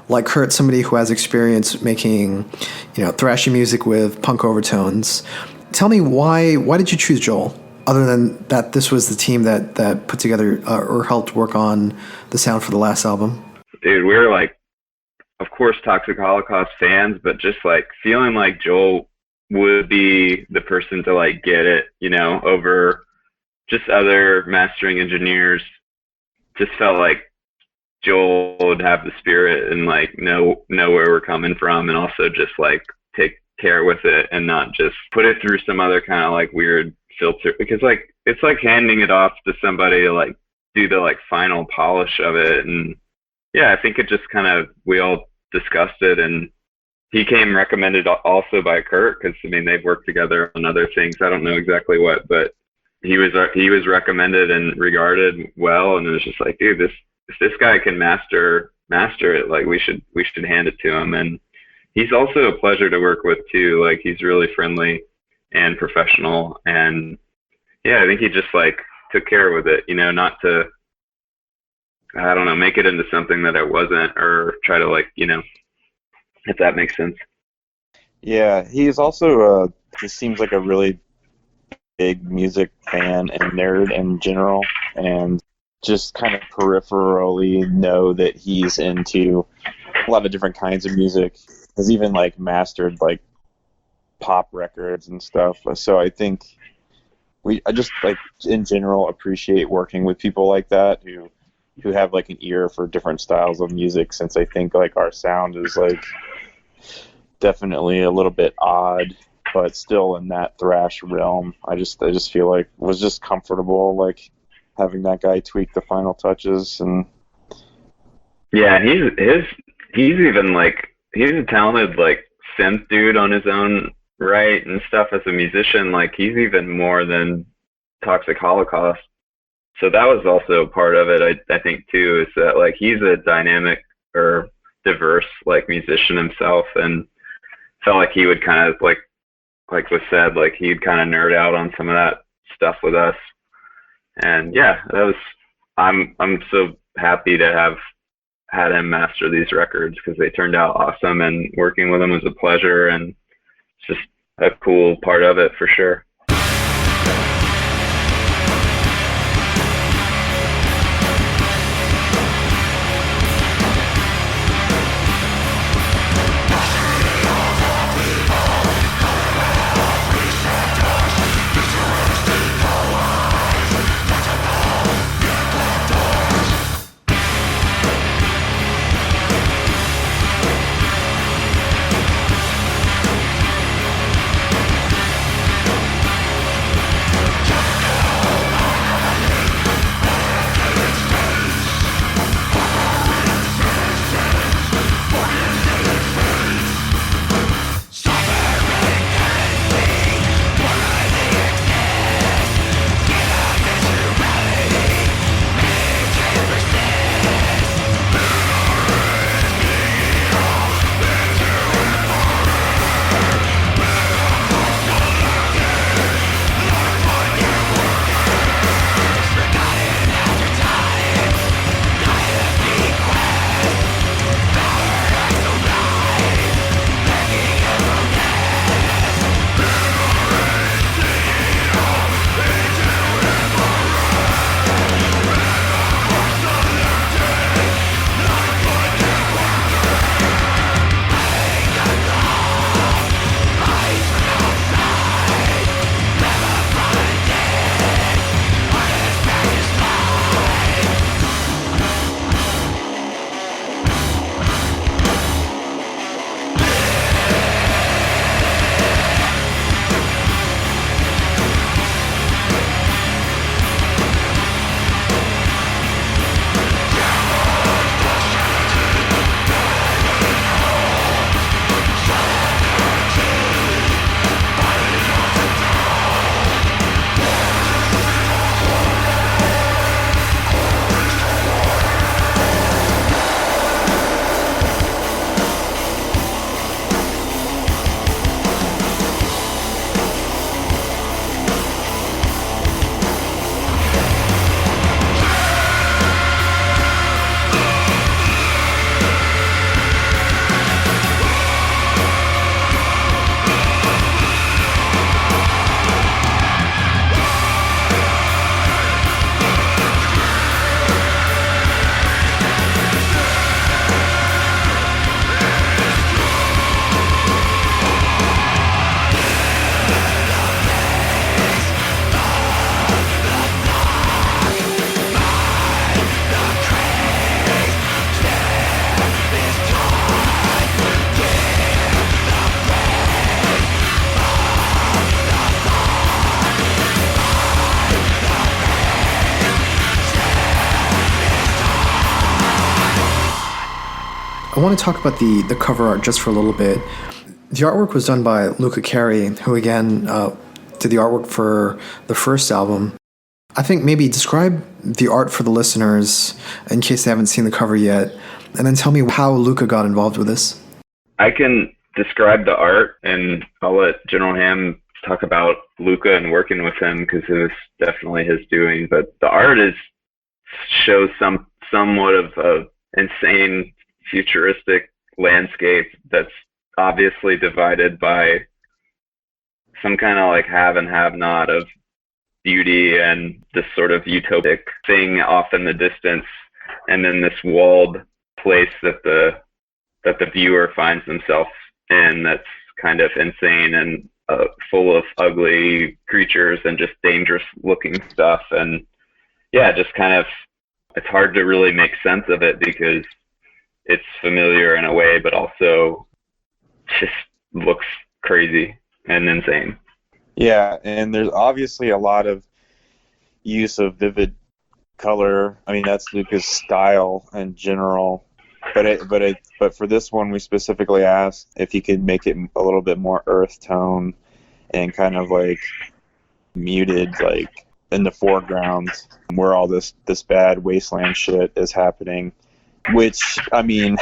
Like Kurt, somebody who has experience making, thrashy music with punk overtones. Tell me why did you choose Joel? Other than that, this was the team that put together or helped work on the sound for the last album. Dude, we were like, of course, Toxic Holocaust fans, but just like feeling like Joel would be the person to like get it, over just other mastering engineers. Just felt like Joel would have the spirit and like know where we're coming from, and also just like take care with it and not just put it through some other kind of like weird filter, because like it's like handing it off to somebody to like do the like final polish of it. And yeah, I think it just kind of, we all discussed it, and he came recommended also by Kurt, because I mean they've worked together on other things. I don't know exactly what, but he was recommended and regarded well, and it was just like, dude, if this guy can master it, like we should hand it to him. And he's also a pleasure to work with too. Like he's really friendly and professional, and yeah, I think he just like took care with it, not to, I don't know, make it into something that it wasn't, or try to like, if that makes sense. Yeah, he's also he seems like a really big music fan and nerd in general, and just kind of peripherally know that he's into a lot of different kinds of music. Has even like mastered like pop records and stuff. So I think I just like in general appreciate working with people like that who have like an ear for different styles of music, since I think like our sound is like definitely a little bit odd, but still in that thrash realm. I just feel like was just comfortable like having that guy tweak the final touches. And yeah, he's even like he's a talented like synth dude on his own right and stuff as a musician. Like he's even more than Toxic Holocaust. So that was also part of it, I think too, is that like he's a dynamic or diverse like musician himself, and felt like he would kind of like was said, like he'd kind of nerd out on some of that stuff with us. And yeah, that was I'm so happy to have had him master these records because they turned out awesome, and working with him was a pleasure, and it's just a cool part of it for sure. I want to talk about the cover art just for a little bit. The artwork was done by Luca Carey, who again did the artwork for the first album. I think maybe describe the art for the listeners in case they haven't seen the cover yet, and then tell me how Luca got involved with this. I can describe the art, and I'll let General Ham talk about Luca and working with him because it was definitely his doing. But the art shows somewhat of a insane futuristic landscape that's obviously divided by some kind of like have and have not of beauty and this sort of utopic thing off in the distance, and then this walled place that the viewer finds themselves in that's kind of insane and full of ugly creatures and just dangerous looking stuff. And yeah, just kind of, it's hard to really make sense of it because it's familiar in a way, but also just looks crazy and insane. Yeah, and there's obviously a lot of use of vivid color. I mean, that's Luca's style in general. But for this one, we specifically asked if he could make it a little bit more earth tone and kind of like muted, like in the foreground where all this bad wasteland shit is happening. Which, I mean,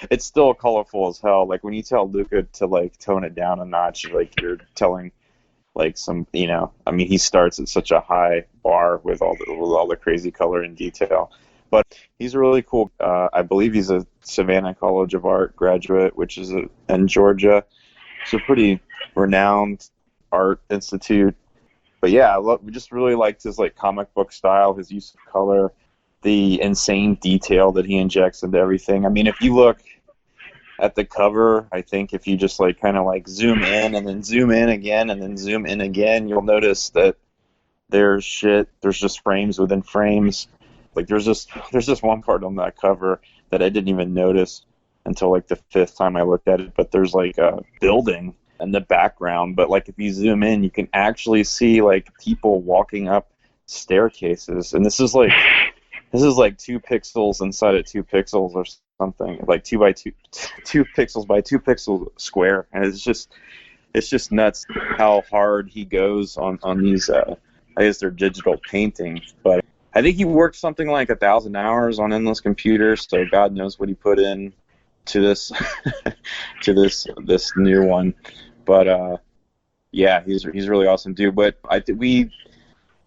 it's still colorful as hell. Like when you tell Luca to like tone it down a notch, like you're telling like some, you know, I mean, he starts at such a high bar with all the crazy color and detail. But he's really cool. I believe he's a Savannah College of Art graduate, which is in Georgia. It's a pretty renowned art institute. But yeah, we just really liked his like comic book style, his use of color, the insane detail that he injects into everything. I mean, if you look at the cover, I think if you just like kind of like zoom in and then zoom in again and then zoom in again, you'll notice that there's just frames within frames. Like there's just one part on that cover that I didn't even notice until like the 5th time I looked at it, but there's like a building in the background, but like if you zoom in, you can actually see like people walking up staircases, and this is like 2 pixels inside of 2 pixels or something, like 2 pixels by 2 pixel square, and it's just nuts how hard he goes on these. I guess they're digital paintings, but I think he worked something like 1,000 hours on Endless Computer, so God knows what he put in to this this new one. But yeah, he's really awesome dude. But we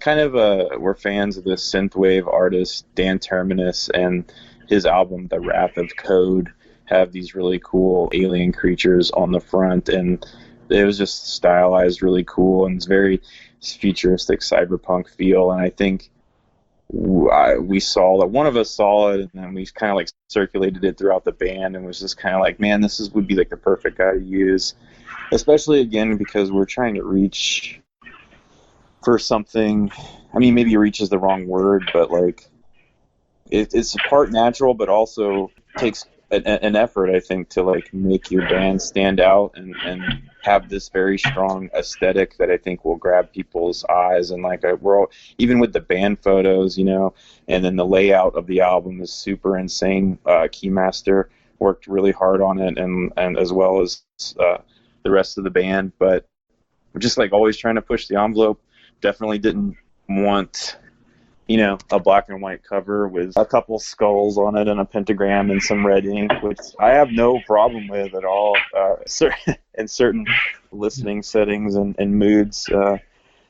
kind of we're fans of this synthwave artist Dan Terminus, and his album The Wrath of Code have these really cool alien creatures on the front, and it was just stylized really cool, and it's very futuristic cyberpunk feel. And I think we saw that, one of us saw it, and then we kind of like circulated it throughout the band, and was just kind of like, man, would be like the perfect guy to use, especially again because we're trying to reach for something. I mean, maybe reach is the wrong word, but like it's part natural, but also takes an effort, I think, to like make your band stand out and have this very strong aesthetic that I think will grab people's eyes. And like even with the band photos, you know, and then the layout of the album is super insane. Keymaster worked really hard on it, and as well as the rest of the band. But we're just like always trying to push the envelope. Definitely didn't want, you know, a black and white cover with a couple skulls on it and a pentagram and some red ink, which I have no problem with at all in certain listening settings and moods,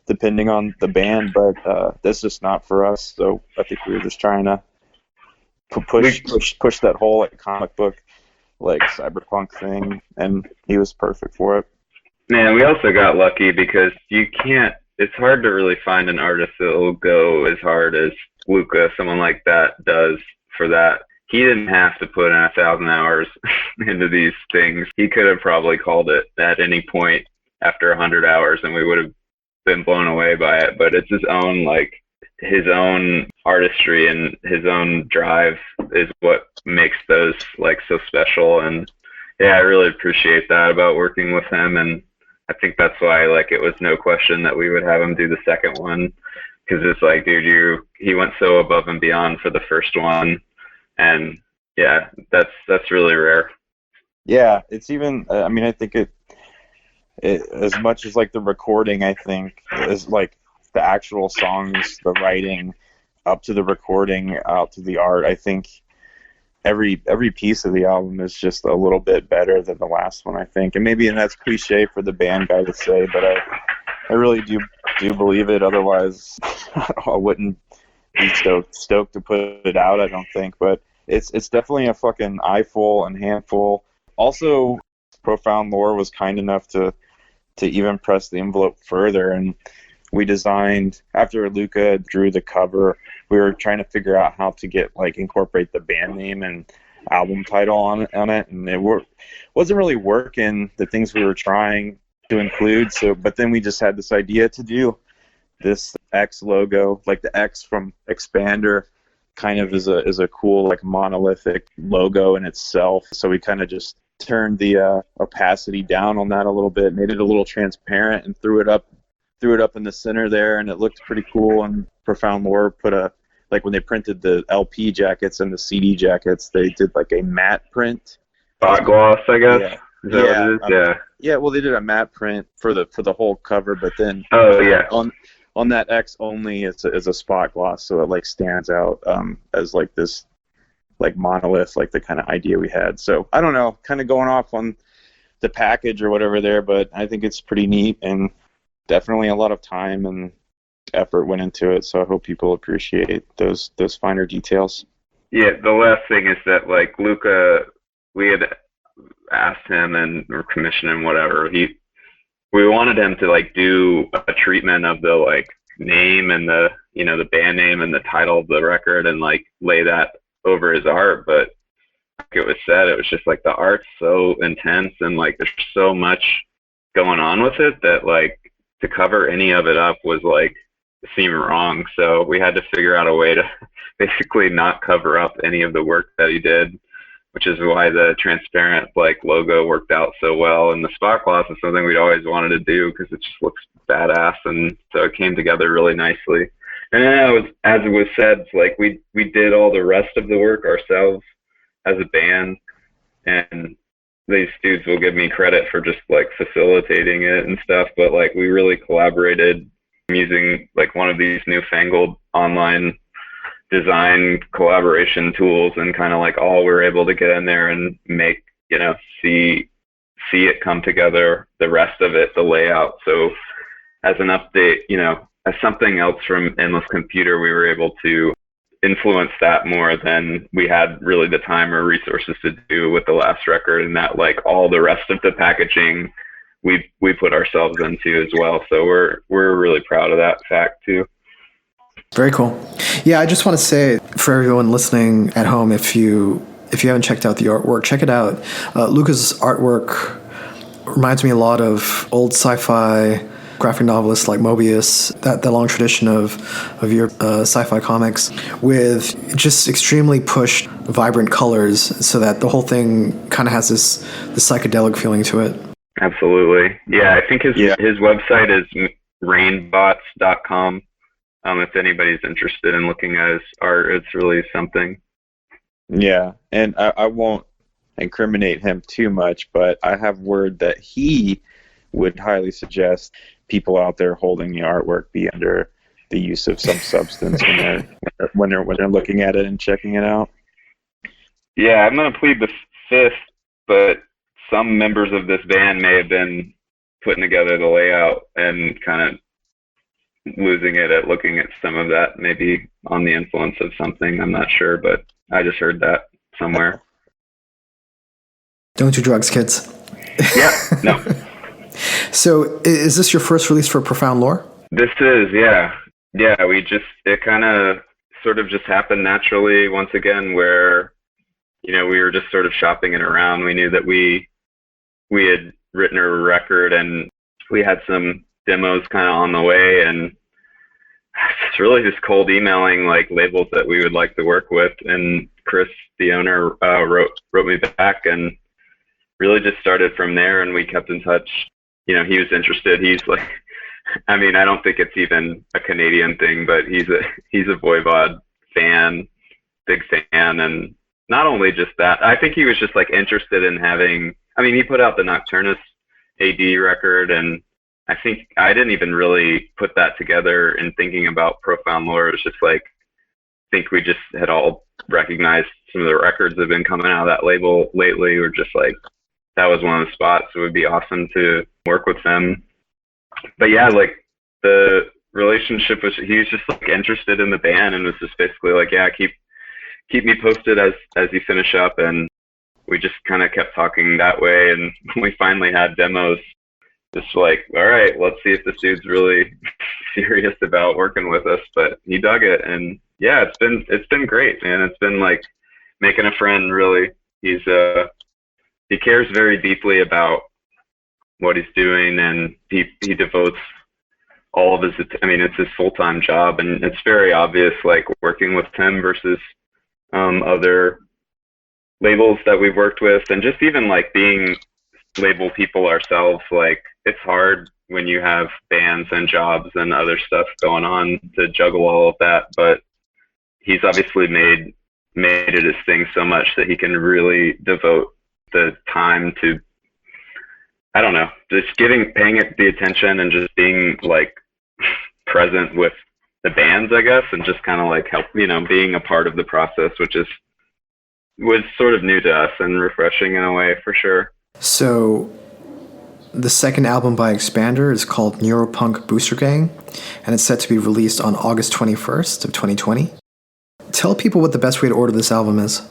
depending on the band. But that's just not for us. So I think we were just trying to push that whole like comic book, like cyberpunk thing, and he was perfect for it. Man, we also got lucky because it's hard to really find an artist that will go as hard as Luca, someone like that, does for that. He didn't have to put in 1,000 hours into these things. He could have probably called it at any point after 100 hours, and we would have been blown away by it. But it's his own artistry and his own drive is what makes those like so special. And yeah, I really appreciate that about working with him, and I think that's why like it was no question that we would have him do the second one, because it's like, dude, he went so above and beyond for the first one, and yeah, that's really rare. Yeah, it's even. I mean, I think it as much as like the recording, I think is like the actual songs, the writing, up to the recording, out to the art. I think every piece of the album is just a little bit better than the last one, I think. And that's cliche for the band guy to say, but I really do believe it. Otherwise, I wouldn't be stoked to put it out, I don't think. But it's definitely a fucking eyeful and handful. Also, Profound Lore was kind enough to even press the envelope further, and we designed, after Luca drew the cover, we were trying to figure out how to incorporate the band name and album title on it, and it wasn't really working, the things we were trying. to include. So, but then we just had this idea to do this X logo, like the X from Expander, kind of is a cool like monolithic logo in itself. So we kind of just turned the opacity down on that a little bit, made it a little transparent, and threw it up in the center there, and it looked pretty cool. And Profound Lore put like when they printed the LP jackets and the CD jackets, they did like a matte print. Spot gloss, I guess. Yeah. Is that what it is? Yeah. Yeah, well, they did a matte print for the whole cover, but then on that X only, it's a spot gloss, so it like stands out as like this like monolith, like the kind of idea we had. So I don't know, kind of going off on the package or whatever there, but I think it's pretty neat, and definitely a lot of time and effort went into it. So I hope people appreciate those finer details. Yeah, the last thing is that like Luca, we had asked him or commissioned him, whatever. We wanted him to like do a treatment of the like name and the band name and the title of the record and like lay that over his art, but like it was said, it was just like the art's so intense and like there's so much going on with it that like to cover any of it up was like seemed wrong. So we had to figure out a way to basically not cover up any of the work that he did, which is why the transparent like logo worked out so well. And the spot gloss is something we'd always wanted to do because it just looks badass, and so it came together really nicely. And then as it was said, like we did all the rest of the work ourselves as a band, and these dudes will give me credit for just like facilitating it and stuff, but like we really collaborated using like one of these newfangled online design collaboration tools, and kind of like all we're able to get in there and make, see it come together, the rest of it, the layout. So as an update, as something else from Endless Computer, we were able to influence that more than we had really the time or resources to do with the last record, and that like all the rest of the packaging we put ourselves into as well. So we're really proud of that fact too. Very cool. Yeah, I just want to say for everyone listening at home, if you haven't checked out the artwork, check it out. Luca's artwork reminds me a lot of old sci-fi graphic novelists like Mobius, that long tradition of your sci-fi comics, with just extremely pushed, vibrant colors, so that the whole thing kind of has this psychedelic feeling to it. Absolutely. Yeah, I think his website is rainbots.com. If anybody's interested in looking at his art, it's really something. Yeah, and I won't incriminate him too much, but I have word that he would highly suggest people out there holding the artwork be under the use of some substance when they're looking at it and checking it out. Yeah, I'm gonna plead the fifth, but some members of this band may have been putting together the layout and kind of losing it at looking at some of that, maybe on the influence of something. I'm not sure, but I just heard that somewhere. Don't do drugs, kids. Yeah, no. So is this your first release for Profound Lore? This is, yeah. Yeah, it kind of sort of just happened naturally once again, where, we were just sort of shopping it around. We knew that we had written a record and we had some demos kind of on the way, and it's really just cold emailing like labels that we would like to work with. And Chris, the owner, wrote me back, and really just started from there, and we kept in touch. He was interested. He's like, I mean, I don't think it's even a Canadian thing, but he's a Voivod fan, big fan. And not only just that, I think he was just like interested in having, he put out the Nocturnus AD record, and I think I didn't even really put that together in thinking about Profound Lore. It was just like, I think we just had all recognized some of the records that have been coming out of that label lately. We're just like, that was one of the spots. It would be awesome to work with them. But yeah, like the relationship was, he was just like interested in the band and was just basically like, yeah, keep me posted as you finish up. And we just kind of kept talking that way. And we finally had demos, just like, all right, let's see if this dude's really serious about working with us. But he dug it, and yeah, it's been great, man. It's been like making a friend, really. He cares very deeply about what he's doing, and he devotes all of his, I mean, it's his full-time job, and it's very obvious, like, working with him versus other labels that we've worked with, and just even like being label people ourselves, like, it's hard when you have bands and jobs and other stuff going on to juggle all of that, but he's obviously made it his thing so much that he can really devote the time to, I don't know, just paying it the attention and just being like present with the bands, I guess, and just kind of like help, being a part of the process, which was sort of new to us and refreshing in a way, for sure. So the second album by Expander is called Neuropunk Boostergang, and it's set to be released on August 21st of 2020. Tell people what the best way to order this album is.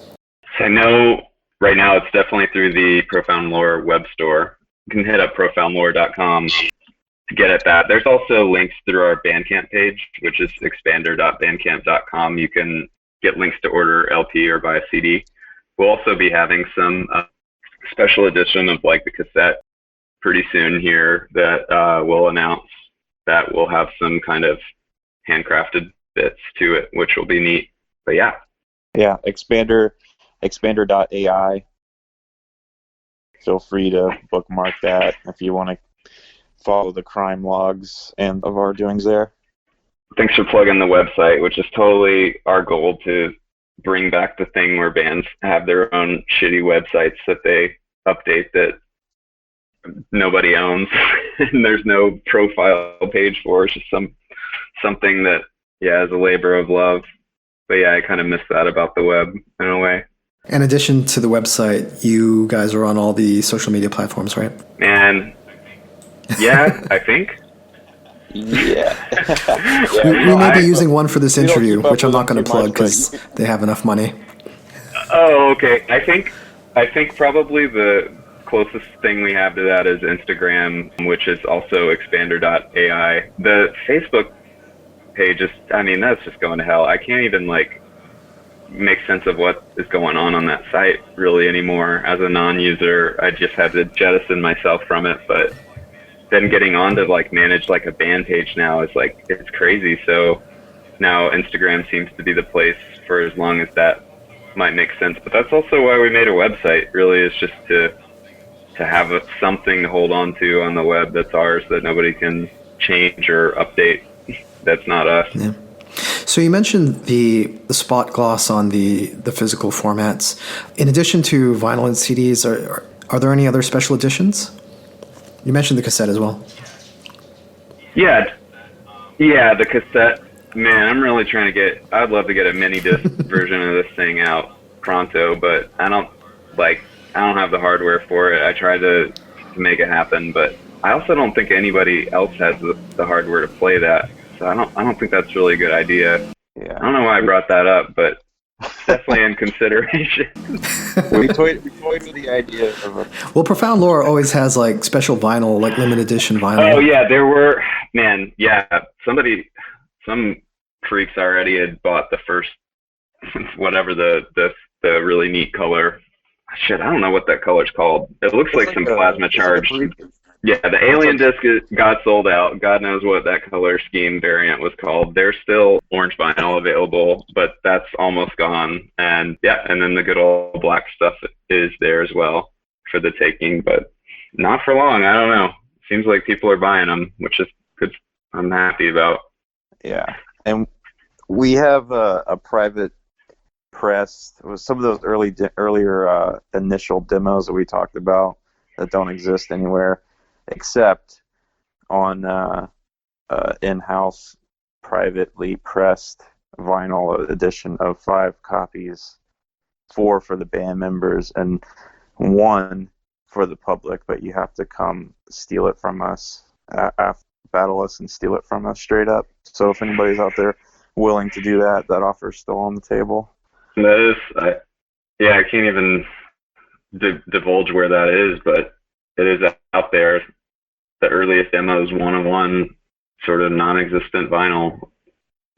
So I know right now it's definitely through the Profound Lore web store. You can hit up profoundlore.com to get at that. There's also links through our Bandcamp page, which is expander.bandcamp.com. You can get links to order LP or buy a CD. We'll also be having some special edition of like the cassette pretty soon here that we'll announce, that will have some kind of handcrafted bits to it, which will be neat. But yeah. Yeah, expander.ai. Feel free to bookmark that if you want to follow the crime logs and of our doings there. Thanks for plugging the website, which is totally our goal, to bring back the thing where bands have their own shitty websites that they update that nobody owns and there's no profile page for. It's just something that, yeah, is a labor of love. But yeah, I kind of miss that about the web in a way. In addition to the website, you guys are on all the social media platforms, right? And yeah, I think. Yeah. We may be using one for this interview, which I'm not going to plug because they have enough money. Oh, okay. I think probably the closest thing we have to that is Instagram, which is also expander.ai. The Facebook page is, I mean, that's just going to hell. I can't even like make sense of what is going on that site really anymore. As a non-user, I just had to jettison myself from it, but then getting on to like manage like a band page now is like, it's crazy. So now Instagram seems to be the place for as long as that might make sense. But that's also why we made a website, really, is just to have something to hold on to on the web that's ours, that nobody can change or update. That's not us. Yeah. So you mentioned the spot gloss on the physical formats. In addition to vinyl and CDs, are there any other special editions? You mentioned the cassette as well. Yeah, the cassette. Man, I'm really trying to I'd love to get a mini disc version of this thing out pronto, but I don't have the hardware for it. I tried to make it happen, but I also don't think anybody else has the hardware to play that. So I don't think that's really a good idea. Yeah. I don't know why I brought that up, but it's definitely in consideration. we toyed with the idea of Well, Profound Lore always has like special vinyl, like limited edition vinyl. Oh yeah, there were, man, yeah. Some freaks already had bought the first, whatever the really neat color. Shit, I don't know what that color's called. It looks like some plasma charged. Yeah, the alien disc got sold out. God knows what that color scheme variant was called. There's still orange vinyl available, but that's almost gone. And yeah, and then the good old black stuff is there as well for the taking, but not for long. I don't know. Seems like people are buying them, which is good. I'm happy about. Yeah, and we have a private press with some of those earlier initial demos that we talked about that don't exist anywhere except on in-house privately pressed vinyl edition of 5 copies, 4 for the band members and 1 for the public, but you have to come steal it from us, battle us and steal it from us straight up. So if anybody's out there willing to do that, that offer's still on the table. That is, I can't even divulge where that is, but it is out there. The earliest demo is 101, sort of non-existent vinyl.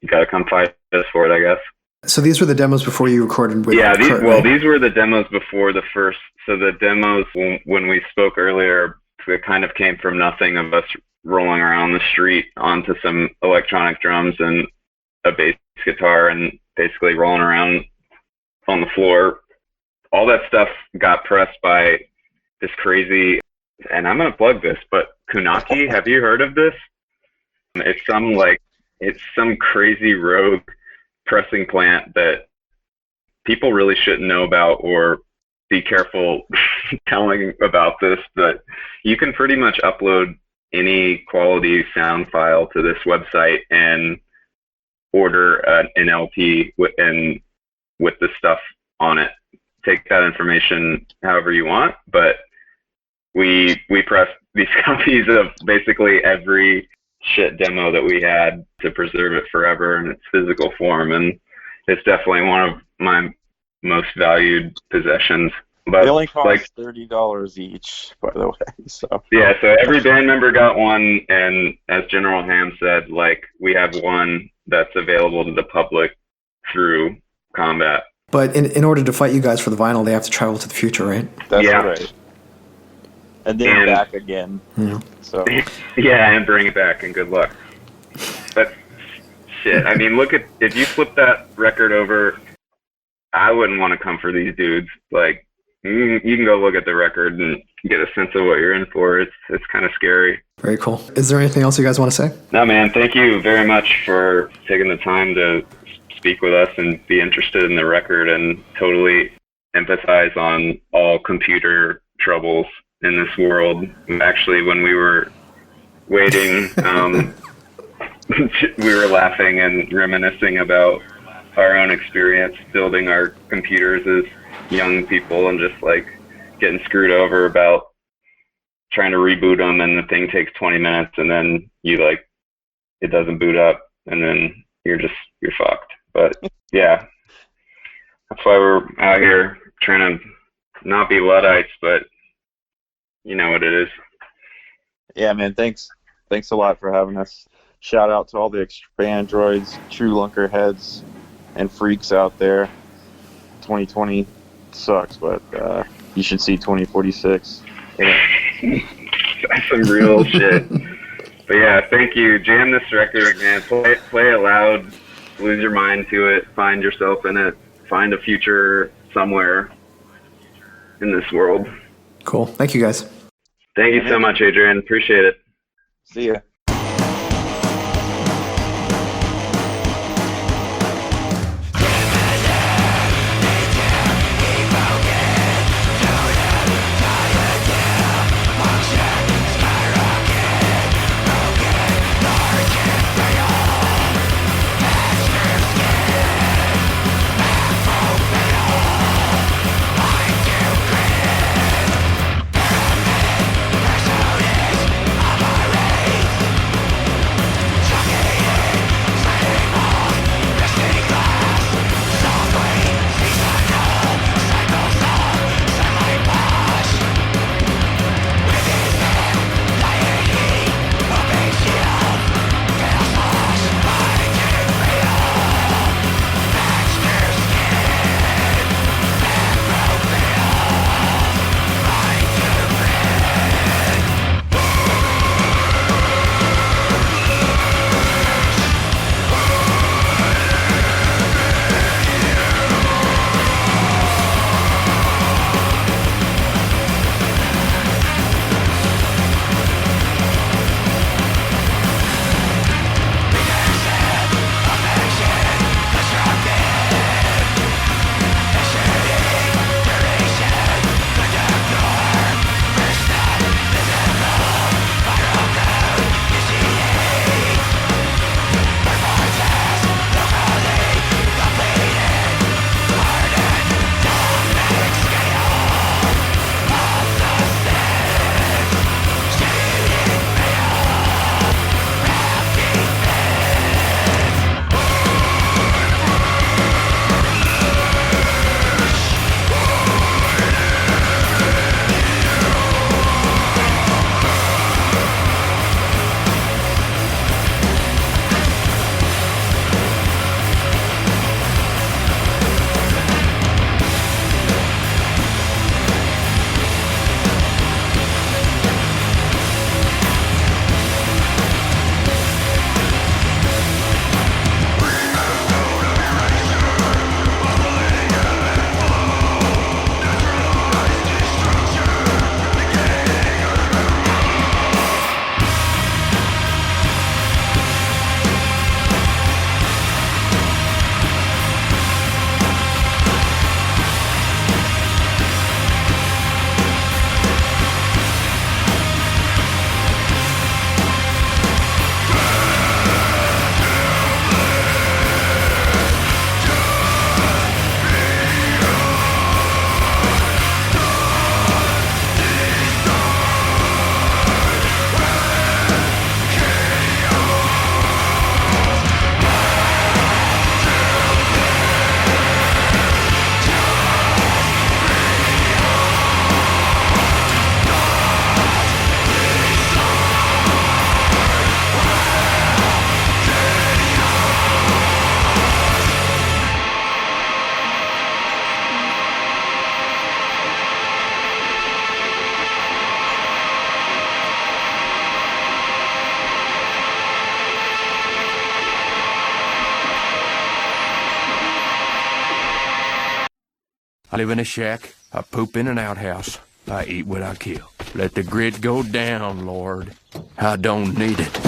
You gotta come fight us for it, I guess. So these were the demos before you recorded with Kurt, right? These were the demos before the first. So the demos, when we spoke earlier, It kind of came from nothing, of us rolling around the street onto some electronic drums and a bass guitar and basically rolling around on the floor. All that stuff got pressed by this crazy, and I'm going to plug this, but Kunaki, have you heard of this? It's some crazy rogue pressing plant that people really shouldn't know about, or be careful telling about this, but you can pretty much upload any quality sound file to this website and order an LP with the stuff on it. Take that information however you want, but we pressed these copies of basically every shit demo that we had to preserve it forever in its physical form, and it's definitely one of my most valued possessions. But they only cost $30 each, by the way. So yeah, so every band member got one, and as General Ham said, like, we have one that's available to the public through Combat. But in order to fight you guys for the vinyl, they have to travel to the future, right? That's Yeah. right. And then back again. Yeah. So Yeah, and bring it back, and good luck. But shit, I mean, if you flip that record over, I wouldn't want to come for these dudes. Like, you can go look at the record and get a sense of what you're in for. It's kind of scary. Very cool. Is there anything else you guys want to say? No, man, thank you very much for taking the time to speak with us and be interested in the record, and totally empathize on all computer troubles in this world. Actually, when we were waiting, we were laughing and reminiscing about our own experience building our computers as young people, and just like getting screwed over about trying to reboot them, and the thing takes 20 minutes, and then it doesn't boot up, and then you're fucked. But yeah, that's why we're out here trying to not be Luddites, but you know what it is. yeah, man, thanks a lot for having us. Shout out to all the expandroids, true lunker heads, and freaks out there. 2020 sucks, but you should see 2046. That's some real shit. But yeah, thank you. Jam this record, man. Play it loud. Lose your mind to it. Find yourself in it. Find a future somewhere in this world. Cool. Thank you, guys. Thank you so much, Adrian. Appreciate it. See ya. Exodus, I'm a race. I live in a shack. I poop in an outhouse. I eat what I kill. Let the grit go down, Lord. I don't need it.